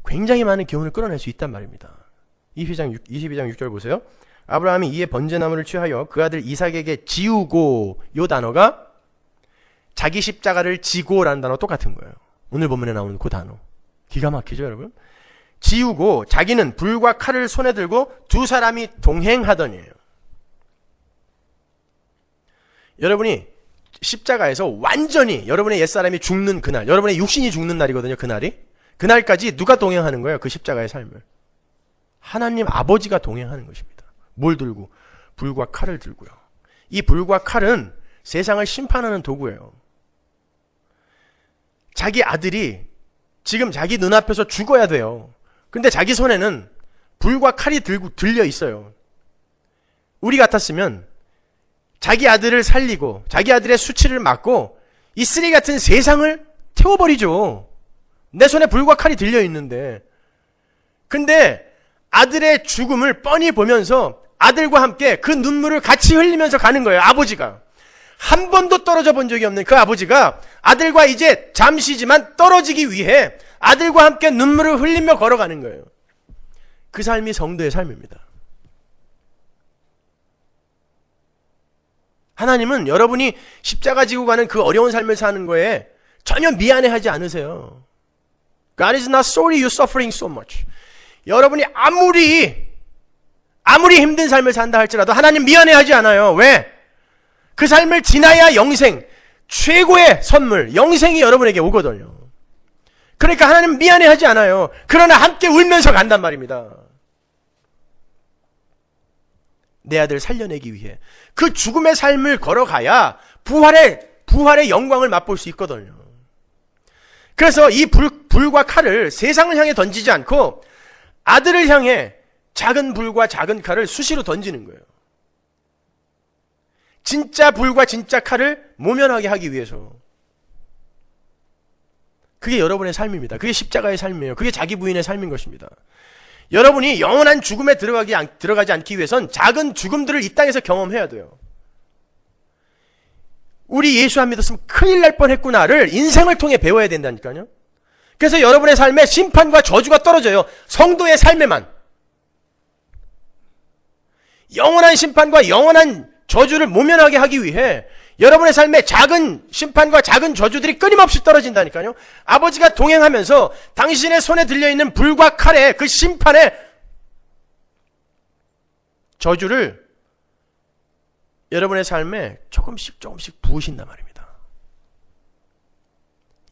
굉장히 많은 교훈을 끌어낼 수 있단 말입니다. 22장 6절 보세요. 아브라함이 이에 번제나무를 취하여 그 아들 이삭에게 지우고, 요 단어가 자기 십자가를 지고라는 단어 똑같은 거예요. 오늘 본문에 나오는 그 단어. 기가 막히죠, 여러분? 지우고 자기는 불과 칼을 손에 들고 두 사람이 동행하더니에요. 여러분이 십자가에서 완전히 여러분의 옛사람이 죽는 그날, 여러분의 육신이 죽는 날이거든요. 그날까지 누가 동행하는 거예요? 그 십자가의 삶을. 하나님 아버지가 동행하는 것입니다. 뭘 들고? 불과 칼을 들고요. 이 불과 칼은 세상을 심판하는 도구예요. 자기 아들이 지금 자기 눈앞에서 죽어야 돼요. 근데 자기 손에는 불과 칼이 들려 있어요. 우리 같았으면 자기 아들을 살리고 자기 아들의 수치를 막고 이 쓰레기 같은 세상을 태워버리죠. 내 손에 불과 칼이 들려 있는데. 근데 아들의 죽음을 뻔히 보면서 아들과 함께 그 눈물을 같이 흘리면서 가는 거예요. 아버지가. 한 번도 떨어져 본 적이 없는 그 아버지가 아들과 이제 잠시지만 떨어지기 위해 아들과 함께 눈물을 흘리며 걸어가는 거예요. 그 삶이 성도의 삶입니다. 하나님은 여러분이 십자가 지고 가는 그 어려운 삶을 사는 거에 전혀 미안해하지 않으세요. God is not sorry you're suffering so much. 여러분이 아무리 힘든 삶을 산다 할지라도 하나님 미안해하지 않아요. 왜? 그 삶을 지나야 영생, 최고의 선물, 영생이 여러분에게 오거든요. 그러니까 하나님 미안해하지 않아요. 그러나 함께 울면서 간단 말입니다. 내 아들 살려내기 위해 그 죽음의 삶을 걸어가야 부활의 영광을 맛볼 수 있거든요. 그래서 이 불과 칼을 세상을 향해 던지지 않고 아들을 향해 작은 불과 작은 칼을 수시로 던지는 거예요. 진짜 불과 진짜 칼을 모면하게 하기 위해서. 그게 여러분의 삶입니다. 그게 십자가의 삶이에요. 그게 자기 부인의 삶인 것입니다. 여러분이 영원한 죽음에 들어가지 않기 위해선 작은 죽음들을 이 땅에서 경험해야 돼요. 우리 예수 안 믿었으면 큰일 날 뻔했구나를 인생을 통해 배워야 된다니까요. 그래서 여러분의 삶에 심판과 저주가 떨어져요. 성도의 삶에만. 영원한 심판과 영원한 저주를 모면하게 하기 위해 여러분의 삶에 작은 심판과 작은 저주들이 끊임없이 떨어진다니까요. 아버지가 동행하면서 당신의 손에 들려있는 불과 칼의 그 심판의 저주를 여러분의 삶에 조금씩 부으신단 말입니다.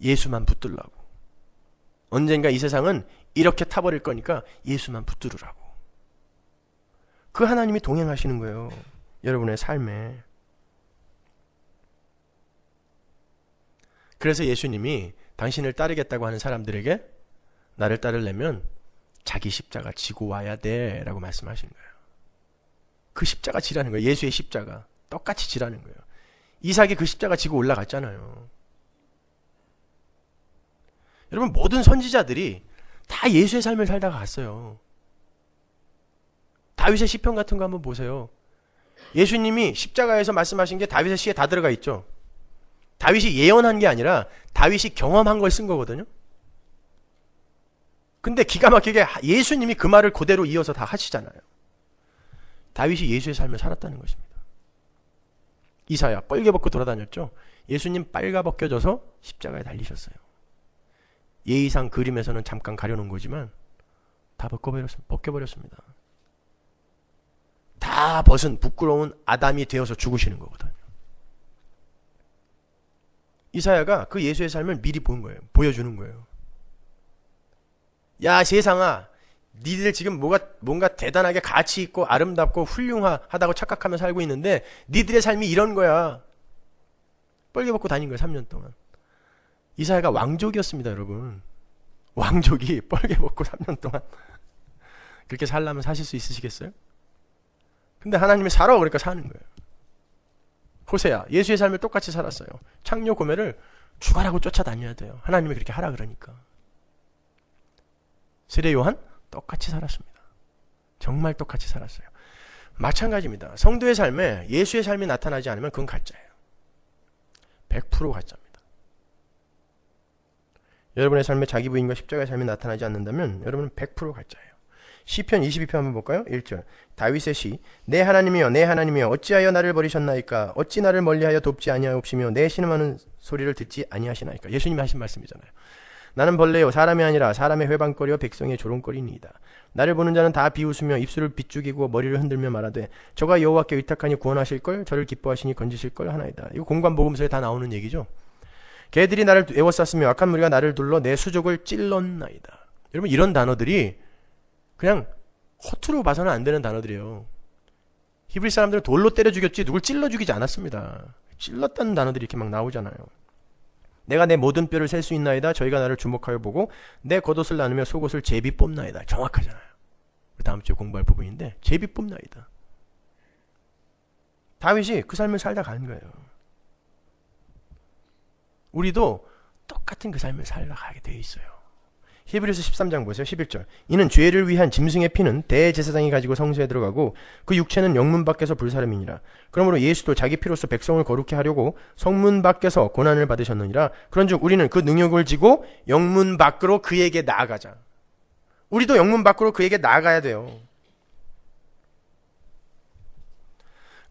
예수만 붙들라고. 언젠가 이 세상은 이렇게 타버릴 거니까 예수만 붙들으라고. 그 하나님이 동행하시는 거예요. 여러분의 삶에. 그래서 예수님이 당신을 따르겠다고 하는 사람들에게 나를 따르려면 자기 십자가 지고 와야 돼 라고 말씀하시는 거예요. 그 십자가 지라는 거예요. 예수의 십자가. 똑같이 지라는 거예요. 이삭이 그 십자가 지고 올라갔잖아요. 여러분 모든 선지자들이 다 예수의 삶을 살다가 갔어요. 다윗의 시편 같은 거 한번 보세요. 예수님이 십자가에서 말씀하신 게 다윗의 시에 다 들어가 있죠. 다윗이 예언한 게 아니라 다윗이 경험한 걸 쓴 거거든요. 근데 기가 막히게 예수님이 그 말을 그대로 이어서 다 하시잖아요. 다윗이 예수의 삶을 살았다는 것입니다. 이사야 뻘개 벗고 돌아다녔죠. 예수님 빨가 벗겨져서 십자가에 달리셨어요. 예의상 그림에서는 잠깐 가려놓은 거지만 다 벗겨버렸습니다. 다 벗은 부끄러운 아담이 되어서 죽으시는 거거든요. 이사야가 그 예수의 삶을 미리 본 거예요. 보여주는 거예요. 야 세상아, 니들 지금 뭔가 대단하게 가치 있고 아름답고 훌륭하다고 착각하며 살고 있는데 니들의 삶이 이런 거야. 뻘개 벗고 다닌 거예요. 3년 동안. 이사야가 왕족이었습니다. 여러분. 왕족이 뻘개 벗고 3년 동안 그렇게 살려면 사실 수 있으시겠어요? 근데 하나님이 살아 그러니까 사는 거예요. 호세야 예수의 삶을 똑같이 살았어요. 창녀 고매를 죽어라고 쫓아다녀야 돼요. 하나님이 그렇게 하라 그러니까. 세례 요한 똑같이 살았습니다. 정말 똑같이 살았어요. 마찬가지입니다. 성도의 삶에 예수의 삶이 나타나지 않으면 그건 가짜예요. 100% 가짜입니다. 여러분의 삶에 자기 부인과 십자가의 삶이 나타나지 않는다면 여러분은 100% 가짜예요. 시편 22편 한번 볼까요? 1절 다윗의 시. 내 하나님이여 내 하나님이여 어찌하여 나를 버리셨나이까. 어찌 나를 멀리하여 돕지 아니하옵시며 내 신음하는 소리를 듣지 아니하시나이까. 예수님이 하신 말씀이잖아요. 나는 벌레요 사람이 아니라 사람의 회방거리와 백성의 조롱거리니이다. 나를 보는 자는 다 비웃으며 입술을 비죽이고 머리를 흔들며 말하되 저가 여호와께 의탁하니 구원하실걸 저를 기뻐하시니 건지실걸 하나이다. 이거 공관복음서에 다 나오는 얘기죠. 개들이 나를 애워쌌으며 악한 무리가 나를 둘러 내 수족을 찔렀나이다. 여러분 이런 단어들이 그냥 허투루 봐서는 안 되는 단어들이에요. 히브리 사람들은 돌로 때려 죽였지 누굴 찔러 죽이지 않았습니다. 찔렀다는 단어들이 이렇게 막 나오잖아요. 내가 내 모든 뼈를 셀 수 있나이다. 저희가 나를 주목하여 보고 내 겉옷을 나누며 속옷을 제비 뽑나이다. 정확하잖아요. 다음 주에 공부할 부분인데 제비 뽑나이다. 다윗이 그 삶을 살다 가는 거예요. 우리도 똑같은 그 삶을 살아가게 되어 있어요. 히브리서 13장 보세요. 11절 이는 죄를 위한 짐승의 피는 대제사장이 가지고 성소에 들어가고 그 육체는 영문 밖에서 불사름이니라. 그러므로 예수도 자기 피로써 백성을 거룩히 하려고 성문 밖에서 고난을 받으셨느니라. 그런즉 우리는 그 능력을 지고 영문 밖으로 그에게 나아가자. 우리도 영문 밖으로 그에게 나아가야 돼요.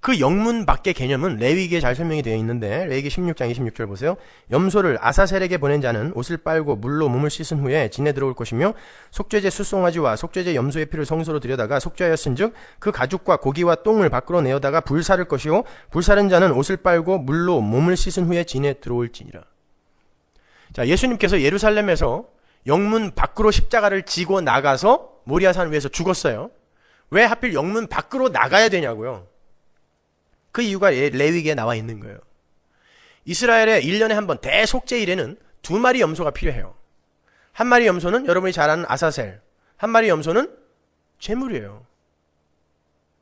그 영문 밖의 개념은 레위기에 잘 설명이 되어 있는데 레위기 16장 26절 보세요. 염소를 아사셀에게 보낸 자는 옷을 빨고 물로 몸을 씻은 후에 진에 들어올 것이며 속죄제 숫송아지와 속죄제 염소의 피를 성소로 들여다가 속죄하였은즉 그 가죽과 고기와 똥을 밖으로 내어다가 불사를 것이요 불사른 자는 옷을 빨고 물로 몸을 씻은 후에 진에 들어올지니라. 자, 예수님께서 예루살렘에서 영문 밖으로 십자가를 지고 나가서 모리아산 위에서 죽었어요. 왜 하필 영문 밖으로 나가야 되냐고요. 그 이유가 레위기에 나와 있는 거예요. 이스라엘의 1년에 한 번 대속죄일에는 2마리 염소가 필요해요. 한 마리 염소는 여러분이 잘 아는 아사셀, 한 마리 염소는 제물이에요.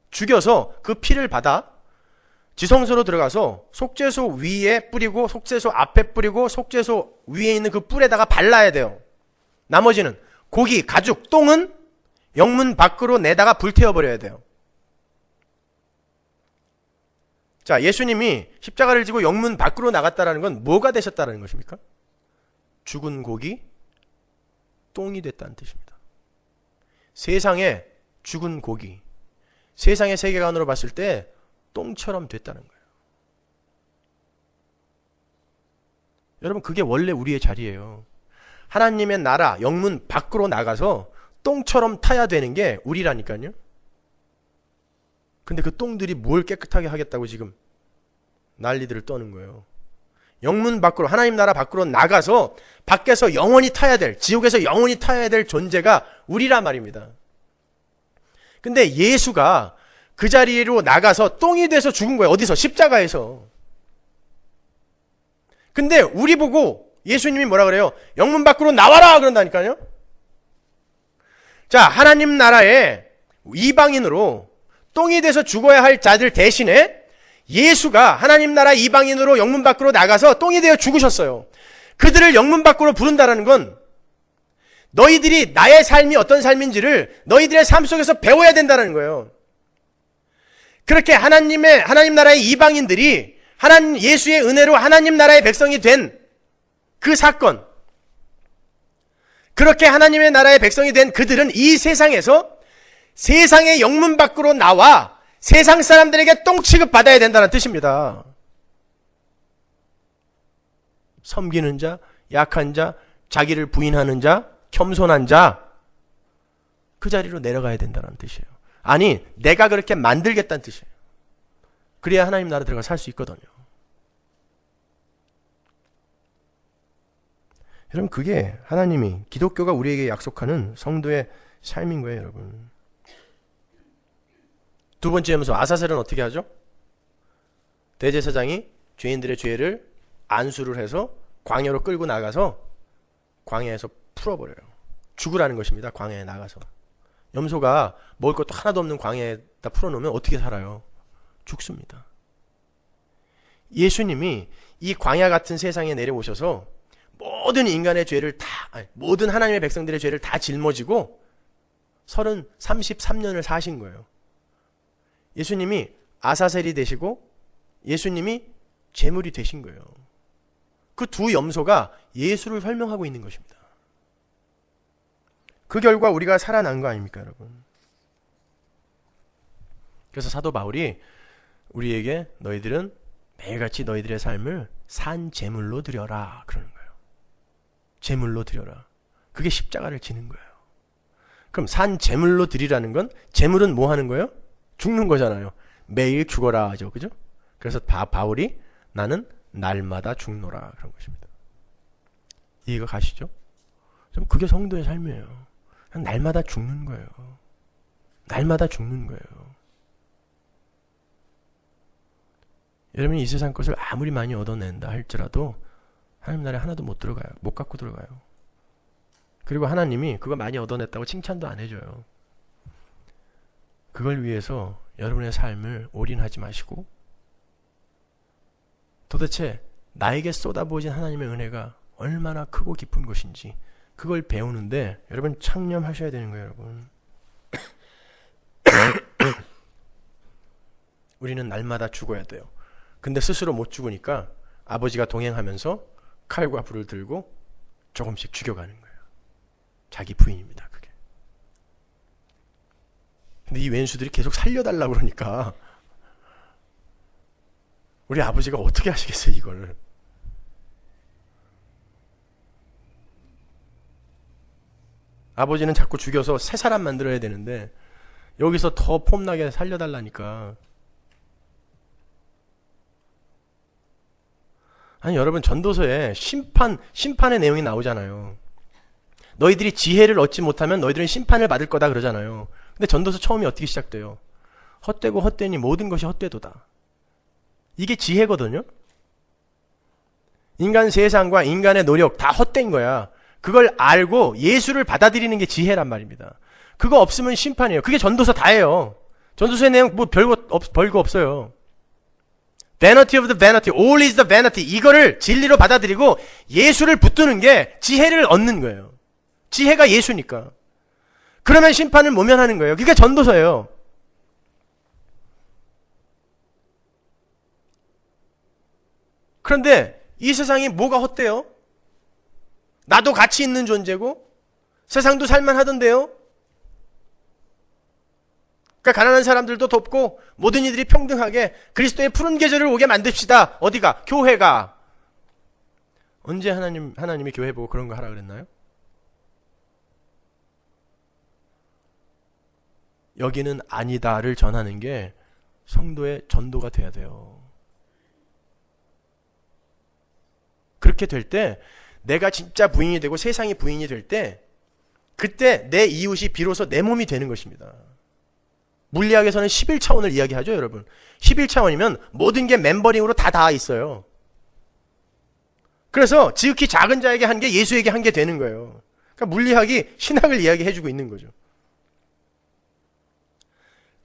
죽여서 그 피를 받아 지성소로 들어가서 속죄소 위에 뿌리고 속죄소 앞에 뿌리고 속죄소 위에 있는 그 뿔에다가 발라야 돼요. 나머지는 고기, 가죽, 똥은 영문 밖으로 내다가 불태워버려야 돼요. 자, 예수님이 십자가를 지고 영문 밖으로 나갔다라는 건 뭐가 되셨다라는 것입니까? 죽은 고기, 똥이 됐다는 뜻입니다. 세상에 죽은 고기, 세상의 세계관으로 봤을 때 똥처럼 됐다는 거예요. 여러분, 그게 원래 우리의 자리예요. 하나님의 나라, 영문 밖으로 나가서 똥처럼 타야 되는 게 우리라니까요. 근데 그 똥들이 뭘 깨끗하게 하겠다고 지금 난리들을 떠는 거예요. 영문 밖으로, 하나님 나라 밖으로 나가서 밖에서 영원히 타야 될, 지옥에서 영원히 타야 될 존재가 우리란 말입니다. 근데 예수가 그 자리로 나가서 똥이 돼서 죽은 거예요. 어디서? 십자가에서. 근데 우리 보고 예수님이 뭐라 그래요? 영문 밖으로 나와라! 그런다니까요. 자, 하나님 나라에 이방인으로 똥이 돼서 죽어야 할 자들 대신에 예수가 하나님 나라 이방인으로 영문 밖으로 나가서 똥이 되어 죽으셨어요. 그들을 영문 밖으로 부른다는 건 너희들이 나의 삶이 어떤 삶인지를 너희들의 삶 속에서 배워야 된다는 거예요. 그렇게 하나님 나라의 이방인들이 예수의 은혜로 하나님 나라의 백성이 된 그 사건, 그렇게 하나님의 나라의 백성이 된 그들은 이 세상에서 세상의 영문 밖으로 나와 세상 사람들에게 똥 취급 받아야 된다는 뜻입니다. 섬기는 자, 약한 자, 자기를 부인하는 자, 겸손한 자, 그 자리로 내려가야 된다는 뜻이에요. 아니, 내가 그렇게 만들겠다는 뜻이에요. 그래야 하나님 나라 들어가 살 수 있거든요. 여러분, 그게 하나님이, 기독교가 우리에게 약속하는 성도의 삶인 거예요, 여러분. 두 번째 염소 아사셀은 어떻게 하죠? 대제사장이 죄인들의 죄를 안수를 해서 광야로 끌고 나가서 광야에서 풀어버려요. 죽으라는 것입니다. 광야에 나가서. 염소가 먹을 것도 하나도 없는 광야에다 풀어놓으면 어떻게 살아요? 죽습니다. 예수님이 이 광야 같은 세상에 내려오셔서 모든 인간의 죄를 모든 하나님의 백성들의 죄를 다 짊어지고 33년을 사신 거예요. 예수님이 아사셀이 되시고 예수님이 제물이 되신 거예요. 그 두 염소가 예수를 설명하고 있는 것입니다. 그 결과 우리가 살아난 거 아닙니까, 여러분? 그래서 사도 바울이 우리에게 너희들은 매일같이 너희들의 삶을 산 제물로 드려라 그러는 거예요. 제물로 드려라. 그게 십자가를 지는 거예요. 그럼 산 제물로 드리라는 건, 제물은 뭐 하는 거예요? 죽는 거잖아요. 매일 죽어라 하죠. 그죠? 그래서 바울이 나는 날마다 죽노라 그런 것입니다. 이해가 가시죠? 좀 그게 성도의 삶이에요. 그냥 날마다 죽는 거예요. 날마다 죽는 거예요. 여러분이 이 세상 것을 아무리 많이 얻어낸다 할지라도 하나님 나라에 하나도 못 들어가요. 못 갖고 들어가요. 그리고 하나님이 그거 많이 얻어냈다고 칭찬도 안 해줘요. 그걸 위해서 여러분의 삶을 올인하지 마시고 도대체 나에게 쏟아부어진 하나님의 은혜가 얼마나 크고 깊은 것인지 그걸 배우는데 여러분 창념하셔야 되는 거예요, 여러분. 우리는 날마다 죽어야 돼요. 근데 스스로 못 죽으니까 아버지가 동행하면서 칼과 불을 들고 조금씩 죽여가는 거예요. 자기 부인입니다, 그게. 근데 이 왼수들이 계속 살려달라고 그러니까 우리 아버지가 어떻게 하시겠어요, 이걸. 아버지는 자꾸 죽여서 새 사람 만들어야 되는데 여기서 더 폼나게 살려달라니까. 아니 여러분, 전도서에 심판의 내용이 나오잖아요. 너희들이 지혜를 얻지 못하면 너희들은 심판을 받을 거다 그러잖아요. 근데 전도서 처음이 어떻게 시작돼요? 헛되고 헛되니 모든 것이 헛되도다. 이게 지혜거든요. 인간 세상과 인간의 노력 다 헛된 거야. 그걸 알고 예수를 받아들이는 게 지혜란 말입니다. 그거 없으면 심판이에요. 그게 전도서 다예요. 전도서의 내용 뭐 별거 없어요. Vanity of the vanity, all is the vanity. 이거를 진리로 받아들이고 예수를 붙드는 게 지혜를 얻는 거예요. 지혜가 예수니까. 그러면 심판을 모면하는 거예요. 그게 전도서예요. 그런데 이 세상이 뭐가 헛돼요? 나도 가치 있는 존재고 세상도 살만하던데요. 그러니까 가난한 사람들도 돕고 모든 이들이 평등하게 그리스도의 푸른 계절을 오게 만듭시다. 어디가? 교회가. 언제 하나님이 교회 보고 그런 거 하라 그랬나요? 여기는 아니다를 전하는 게 성도의 전도가 돼야 돼요. 그렇게 될 때 내가 진짜 부인이 되고 세상이 부인이 될 때 그때 내 이웃이 비로소 내 몸이 되는 것입니다. 물리학에서는 11차원을 이야기하죠, 여러분. 11차원이면 모든 게 멤버링으로 다 닿아 있어요. 그래서 지극히 작은 자에게 한 게 예수에게 한 게 되는 거예요. 그러니까 물리학이 신학을 이야기해주고 있는 거죠.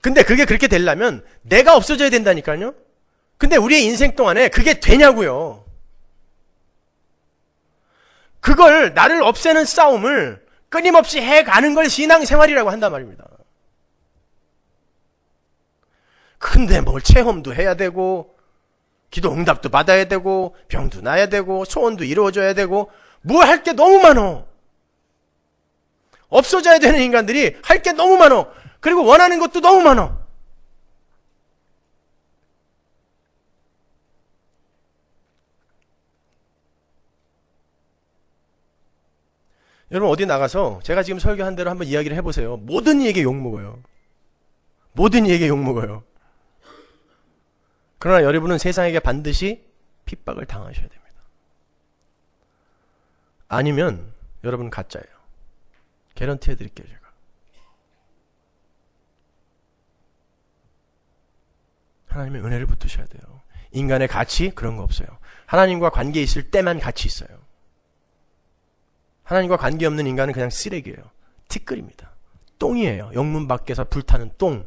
근데 그게 그렇게 되려면 내가 없어져야 된다니까요. 근데 우리의 인생 동안에 그게 되냐고요. 그걸 나를 없애는 싸움을 끊임없이 해가는 걸 신앙생활이라고 한단 말입니다. 근데 뭘 체험도 해야 되고 기도 응답도 받아야 되고 병도 나야 되고 소원도 이루어져야 되고 뭐 할 게 너무 많어. 없어져야 되는 인간들이 할 게 너무 많어. 그리고 원하는 것도 너무 많아. 여러분 어디 나가서 제가 지금 설교한 대로 한번 이야기를 해보세요. 모든 이에게 욕먹어요. 모든 이에게 욕먹어요. 그러나 여러분은 세상에게 반드시 핍박을 당하셔야 됩니다. 아니면 여러분 가짜예요. 개런티 해드릴게요, 제가. 하나님의 은혜를 붙드셔야 돼요. 인간의 가치 그런 거 없어요. 하나님과 관계 있을 때만 가치 있어요. 하나님과 관계없는 인간은 그냥 쓰레기예요. 티끌입니다. 똥이에요. 영문 밖에서 불타는 똥.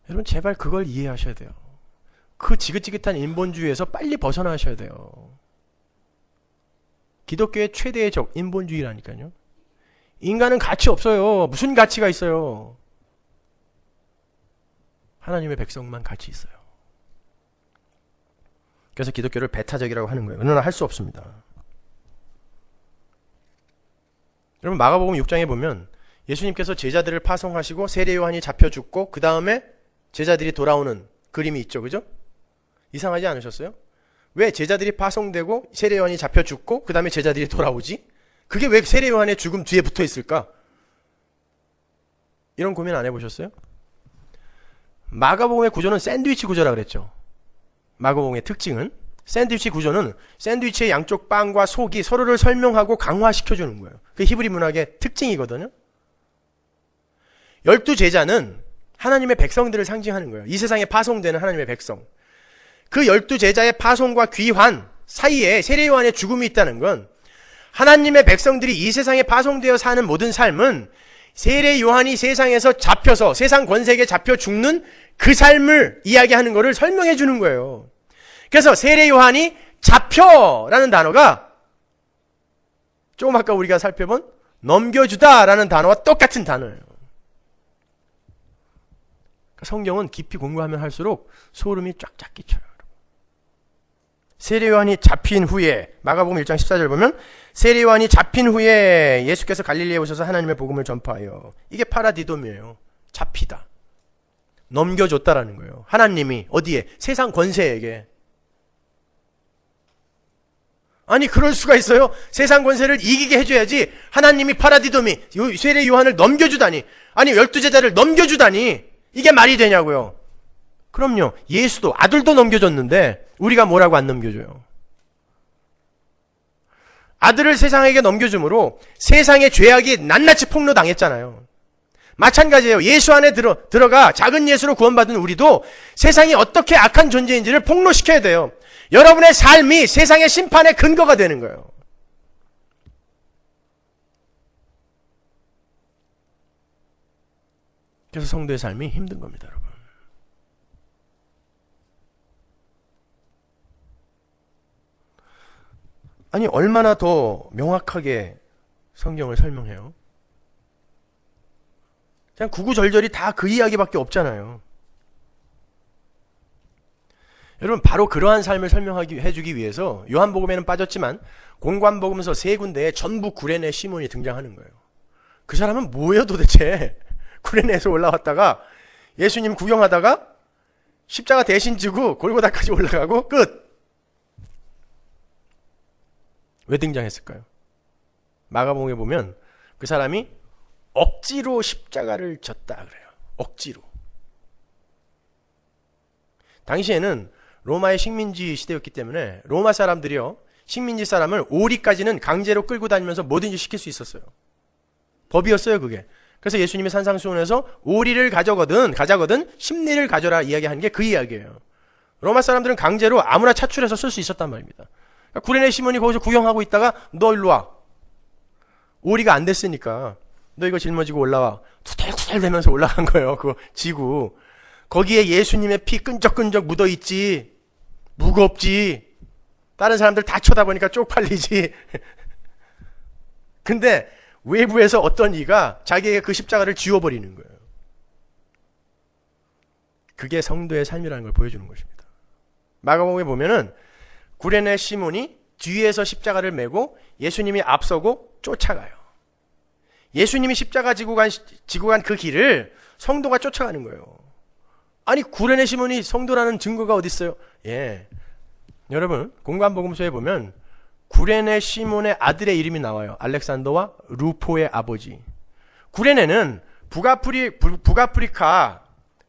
여러분 제발 그걸 이해하셔야 돼요. 그 지긋지긋한 인본주의에서 빨리 벗어나셔야 돼요. 기독교의 최대의 적 인본주의라니까요. 인간은 가치 없어요. 무슨 가치가 있어요? 하나님의 백성만 가치 있어요. 그래서 기독교를 배타적이라고 하는 거예요. 그러나 할 수 없습니다. 여러분 마가복음 6장에 보면 예수님께서 제자들을 파송하시고 세례 요한이 잡혀 죽고 그 다음에 제자들이 돌아오는 그림이 있죠. 그죠? 이상하지 않으셨어요? 왜 제자들이 파송되고 세례 요한이 잡혀 죽고 그 다음에 제자들이 돌아오지? 그게 왜 세례 요한의 죽음 뒤에 붙어 있을까? 이런 고민 안 해보셨어요? 마가복음의 구조는 샌드위치 구조라 그랬죠. 마가복음의 특징은 샌드위치 구조는 샌드위치의 양쪽 빵과 속이 서로를 설명하고 강화시켜주는 거예요. 그게 히브리 문학의 특징이거든요. 12제자는 하나님의 백성들을 상징하는 거예요. 이 세상에 파송되는 하나님의 백성. 그 12제자의 파송과 귀환 사이에 세례 요한의 죽음이 있다는 건 하나님의 백성들이 이 세상에 파송되어 사는 모든 삶은 세례 요한이 세상에서 잡혀서 세상 권세에게 잡혀 죽는 그 삶을 이야기하는 것을 설명해 주는 거예요. 그래서 세례 요한이 잡혀라는 단어가 조금 아까 우리가 살펴본 넘겨주다라는 단어와 똑같은 단어예요. 성경은 깊이 공부하면 할수록 소름이 쫙쫙 끼쳐요. 세례 요한이 잡힌 후에, 마가복음 1장 14절 보면 세례 요한이 잡힌 후에 예수께서 갈릴리에 오셔서 하나님의 복음을 전파하여. 이게 파라디돔이에요. 잡히다. 넘겨줬다라는 거예요. 하나님이 어디에? 세상 권세에게. 아니 그럴 수가 있어요? 세상 권세를 이기게 해줘야지 하나님이 파라디돔이 세례 요한을 넘겨주다니, 아니 12제자를 넘겨주다니, 이게 말이 되냐고요. 그럼요. 예수도 아들도 넘겨줬는데 우리가 뭐라고 안 넘겨줘요? 아들을 세상에게 넘겨줌으로 세상의 죄악이 낱낱이 폭로당했잖아요. 마찬가지예요. 예수 안에 들어가 작은 예수로 구원받은 우리도 세상이 어떻게 악한 존재인지를 폭로시켜야 돼요. 여러분의 삶이 세상의 심판의 근거가 되는 거예요. 그래서 성도의 삶이 힘든 겁니다, 여러분. 아니 얼마나 더 명확하게 성경을 설명해요? 그냥 구구절절이 다 그 이야기밖에 없잖아요. 여러분 바로 그러한 삶을 해주기 위해서 요한복음에는 빠졌지만 공관복음서 3군데에 전부 구레네 시몬이 등장하는 거예요. 그 사람은 뭐예요 도대체? 구레네에서 올라왔다가 예수님 구경하다가 십자가 대신 지고 골고다까지 올라가고 끝. 왜 등장했을까요? 마가복음에 보면 그 사람이 억지로 십자가를 졌다 그래요. 억지로. 당시에는 로마의 식민지 시대였기 때문에 로마 사람들이요, 식민지 사람을 오리까지는 강제로 끌고 다니면서 뭐든지 시킬 수 있었어요. 법이었어요 그게. 그래서 예수님이 산상수훈에서 오리를 가져거든 십리를 가져라 이야기하는 게 그 이야기예요. 로마 사람들은 강제로 아무나 차출해서 쓸 수 있었단 말입니다. 그러니까 구레네 시몬이 거기서 구경하고 있다가 너 일로 와. 오리가 안 됐으니까 너 이거 짊어지고 올라와. 투덜투덜 대면서 올라간 거예요. 그거 지고. 거기에 예수님의 피 끈적끈적 묻어있지. 무겁지. 다른 사람들 다 쳐다보니까 쪽팔리지. 근데 외부에서 어떤 이가 자기에게 그 십자가를 지워버리는 거예요. 그게 성도의 삶이라는 걸 보여주는 것입니다. 마가복음에 보면은 구레네 시몬이 뒤에서 십자가를 메고 예수님이 앞서고 쫓아가요. 예수님이 십자가 지고 간 그 길을 성도가 쫓아가는 거예요. 아니 구레네 시몬이 성도라는 증거가 어디 있어요? 예, 여러분 공관복음서에 보면 구레네 시몬의 아들의 이름이 나와요. 알렉산더와 루포의 아버지. 구레네는 북아프리카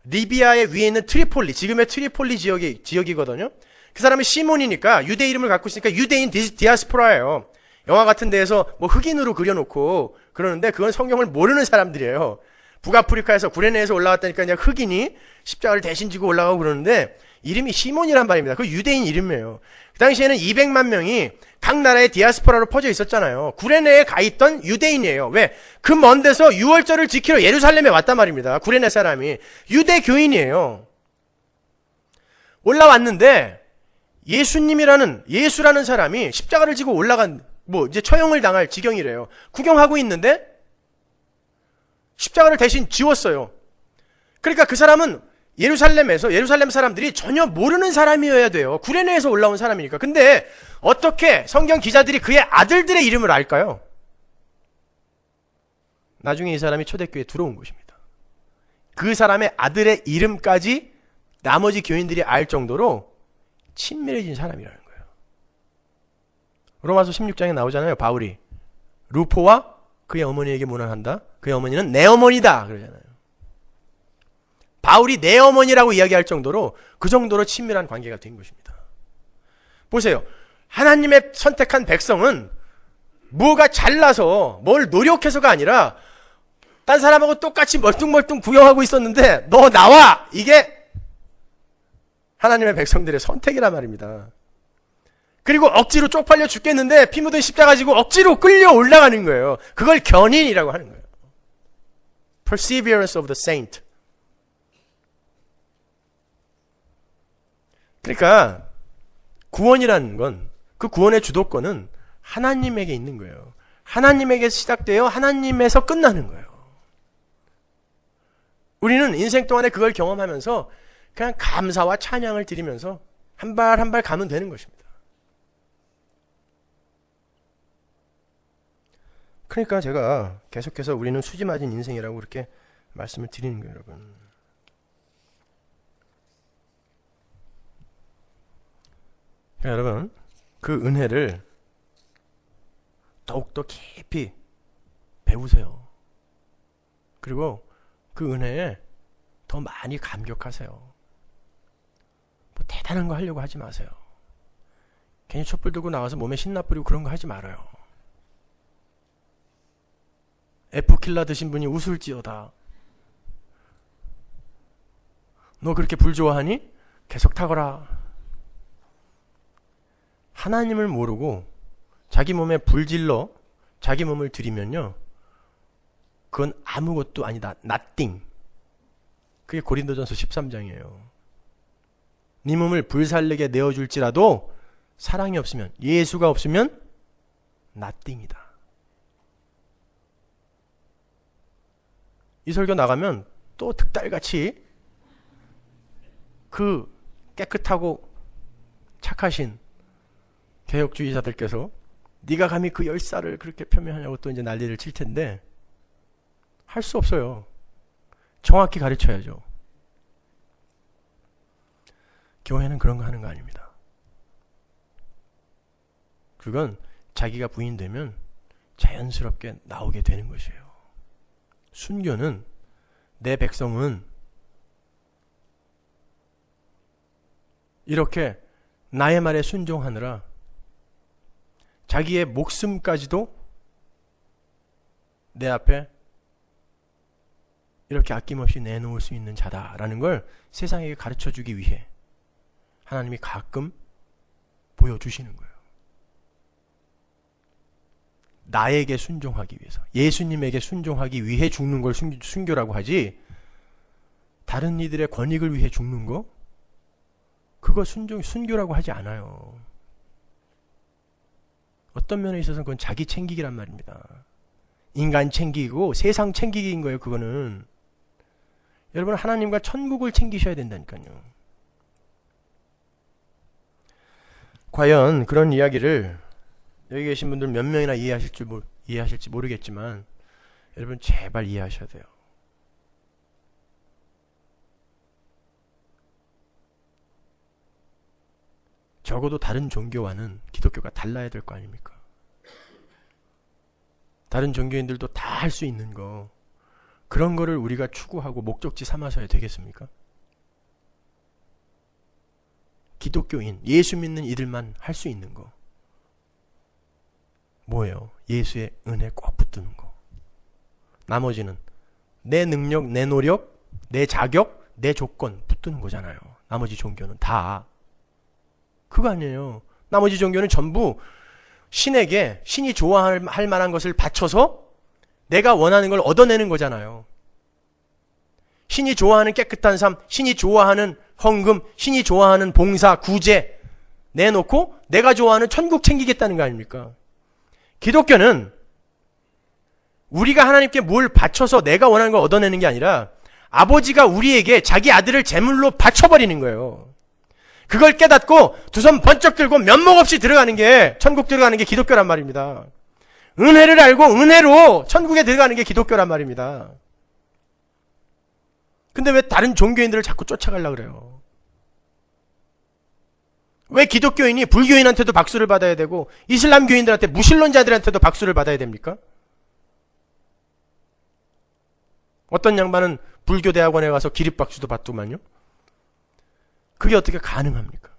리비아의 위에 있는 트리폴리, 지금의 트리폴리 지역이거든요. 그 사람은 시몬이니까 유대 이름을 갖고 있으니까 유대인 디아스포라예요. 영화 같은 데에서 뭐 흑인으로 그려놓고 그러는데 그건 성경을 모르는 사람들이에요. 북아프리카에서 구레네에서 올라왔다니까 그냥 흑인이 십자가를 대신 지고 올라가고 그러는데 이름이 시몬이란 말입니다. 그 유대인 이름이에요. 그 당시에는 200만 명이 각 나라의 디아스포라로 퍼져 있었잖아요. 구레네에 가 있던 유대인이에요. 왜? 그 먼 데서 유월절을 지키러 예루살렘에 왔단 말입니다. 구레네 사람이. 유대교인이에요. 올라왔는데 예수라는 사람이 십자가를 지고 올라간, 이제 처형을 당할 지경이래요. 구경하고 있는데 십자가를 대신 지웠어요. 그러니까 그 사람은 예루살렘 사람들이 전혀 모르는 사람이어야 돼요. 구레네에서 올라온 사람이니까. 근데 어떻게 성경 기자들이 그의 아들들의 이름을 알까요? 나중에 이 사람이 초대교회에 들어온 것입니다. 그 사람의 아들의 이름까지 나머지 교인들이 알 정도로 친밀해진 사람이라는 거예요. 로마서 16장에 나오잖아요. 바울이 루포와 그의 어머니에게 문안한다. 그의 어머니는 내 어머니다 그러잖아요. 바울이 내 어머니라고 이야기할 정도로 그 정도로 친밀한 관계가 된 것입니다. 보세요. 하나님의 선택한 백성은 뭐가 잘나서 뭘 노력해서가 아니라 딴 사람하고 똑같이 멀뚱멀뚱 구경하고 있었는데 너 나와! 이게 하나님의 백성들의 선택이란 말입니다. 그리고 억지로 쪽팔려 죽겠는데 피 묻은 십자가 지고 억지로 끌려 올라가는 거예요. 그걸 견인이라고 하는 거예요. Perseverance of the saint. 그러니까 구원이라는 건, 그 구원의 주도권은 하나님에게 있는 거예요. 하나님에게 시작되어 하나님에서 끝나는 거예요. 우리는 인생 동안에 그걸 경험하면서 그냥 감사와 찬양을 드리면서 한 발 한 발 가면 되는 것입니다. 그러니까 제가 계속해서 우리는 수지 맞은 인생이라고 그렇게 말씀을 드리는 거예요, 여러분. 그러니까 여러분, 그 은혜를 더욱더 깊이 배우세요. 그리고 그 은혜에 더 많이 감격하세요. 뭐 대단한 거 하려고 하지 마세요. 괜히 촛불 들고 나와서 몸에 신나 뿌리고 그런 거 하지 말아요. 에프킬라 드신 분이 웃을지어다. 너 그렇게 불 좋아하니? 계속 타거라. 하나님을 모르고 자기 몸에 불질러 자기 몸을 들이면요, 그건 아무것도 아니다. nothing. 그게 고린도전서 13장이에요. 네 몸을 불살르게 내어줄지라도 사랑이 없으면, 예수가 없으면 nothing이다. 이 설교 나가면 또 득달같이 그 깨끗하고 착하신 개혁주의자들께서 네가 감히 그 열사를 그렇게 표명하냐고 또 이제 난리를 칠 텐데, 할 수 없어요. 정확히 가르쳐야죠. 교회는 그런 거 하는 거 아닙니다. 그건 자기가 부인되면 자연스럽게 나오게 되는 것이에요. 순교는, 내 백성은 이렇게 나의 말에 순종하느라 자기의 목숨까지도 내 앞에 이렇게 아낌없이 내놓을 수 있는 자다라는 걸 세상에게 가르쳐주기 위해 하나님이 가끔 보여주시는 거예요. 나에게 순종하기 위해서, 예수님에게 순종하기 위해 죽는 걸 순교라고 하지, 다른 이들의 권익을 위해 죽는 거, 그거 순교라고 하지 않아요. 어떤 면에 있어서는 그건 자기 챙기기란 말입니다. 인간 챙기고 세상 챙기기인 거예요. 그거는 여러분, 하나님과 천국을 챙기셔야 된다니까요. 과연 그런 이야기를 여기 계신 분들 몇 명이나 이해하실지 모르겠지만, 여러분 제발 이해하셔야 돼요. 적어도 다른 종교와는 기독교가 달라야 될 거 아닙니까? 다른 종교인들도 다 할 수 있는 거, 그런 거를 우리가 추구하고 목적지 삼아서야 되겠습니까? 기독교인, 예수 믿는 이들만 할 수 있는 거 뭐예요? 예수의 은혜 꼭 붙드는 거. 나머지는 내 능력, 내 노력, 내 자격, 내 조건 붙드는 거잖아요. 나머지 종교는 다 그거 아니에요. 나머지 종교는 전부 신에게, 신이 좋아할 만한 것을 바쳐서 내가 원하는 걸 얻어내는 거잖아요. 신이 좋아하는 깨끗한 삶, 신이 좋아하는 헌금, 신이 좋아하는 봉사, 구제 내놓고 내가 좋아하는 천국 챙기겠다는 거 아닙니까? 기독교는 우리가 하나님께 뭘 바쳐서 내가 원하는 걸 얻어내는 게 아니라 아버지가 우리에게 자기 아들을 제물로 바쳐버리는 거예요. 그걸 깨닫고 두 손 번쩍 들고 면목 없이 들어가는 게, 천국 들어가는 게 기독교란 말입니다. 은혜를 알고 은혜로 천국에 들어가는 게 기독교란 말입니다. 근데 왜 다른 종교인들을 자꾸 쫓아가려고 그래요? 왜 기독교인이 불교인한테도 박수를 받아야 되고 이슬람교인들한테, 무신론자들한테도 박수를 받아야 됩니까? 어떤 양반은 불교 대학원에 가서 기립박수도 받더만요. 그게 어떻게 가능합니까?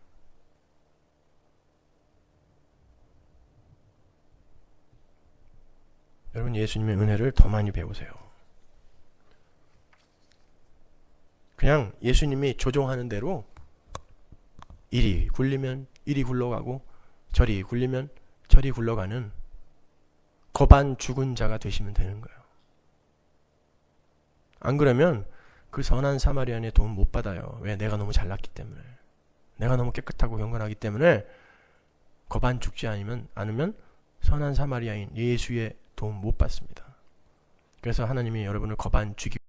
여러분, 예수님의 은혜를 더 많이 배우세요. 그냥 예수님이 조종하는 대로 이리 굴리면 이리 굴러가고 저리 굴리면 저리 굴러가는 거반 죽은 자가 되시면 되는 거예요. 안 그러면 그 선한 사마리아인의 도움 못 받아요. 왜? 내가 너무 잘났기 때문에, 내가 너무 깨끗하고 경건하기 때문에 거반 죽지 않으면 선한 사마리아인 예수의 도움 못 받습니다. 그래서 하나님이 여러분을 거반 죽이고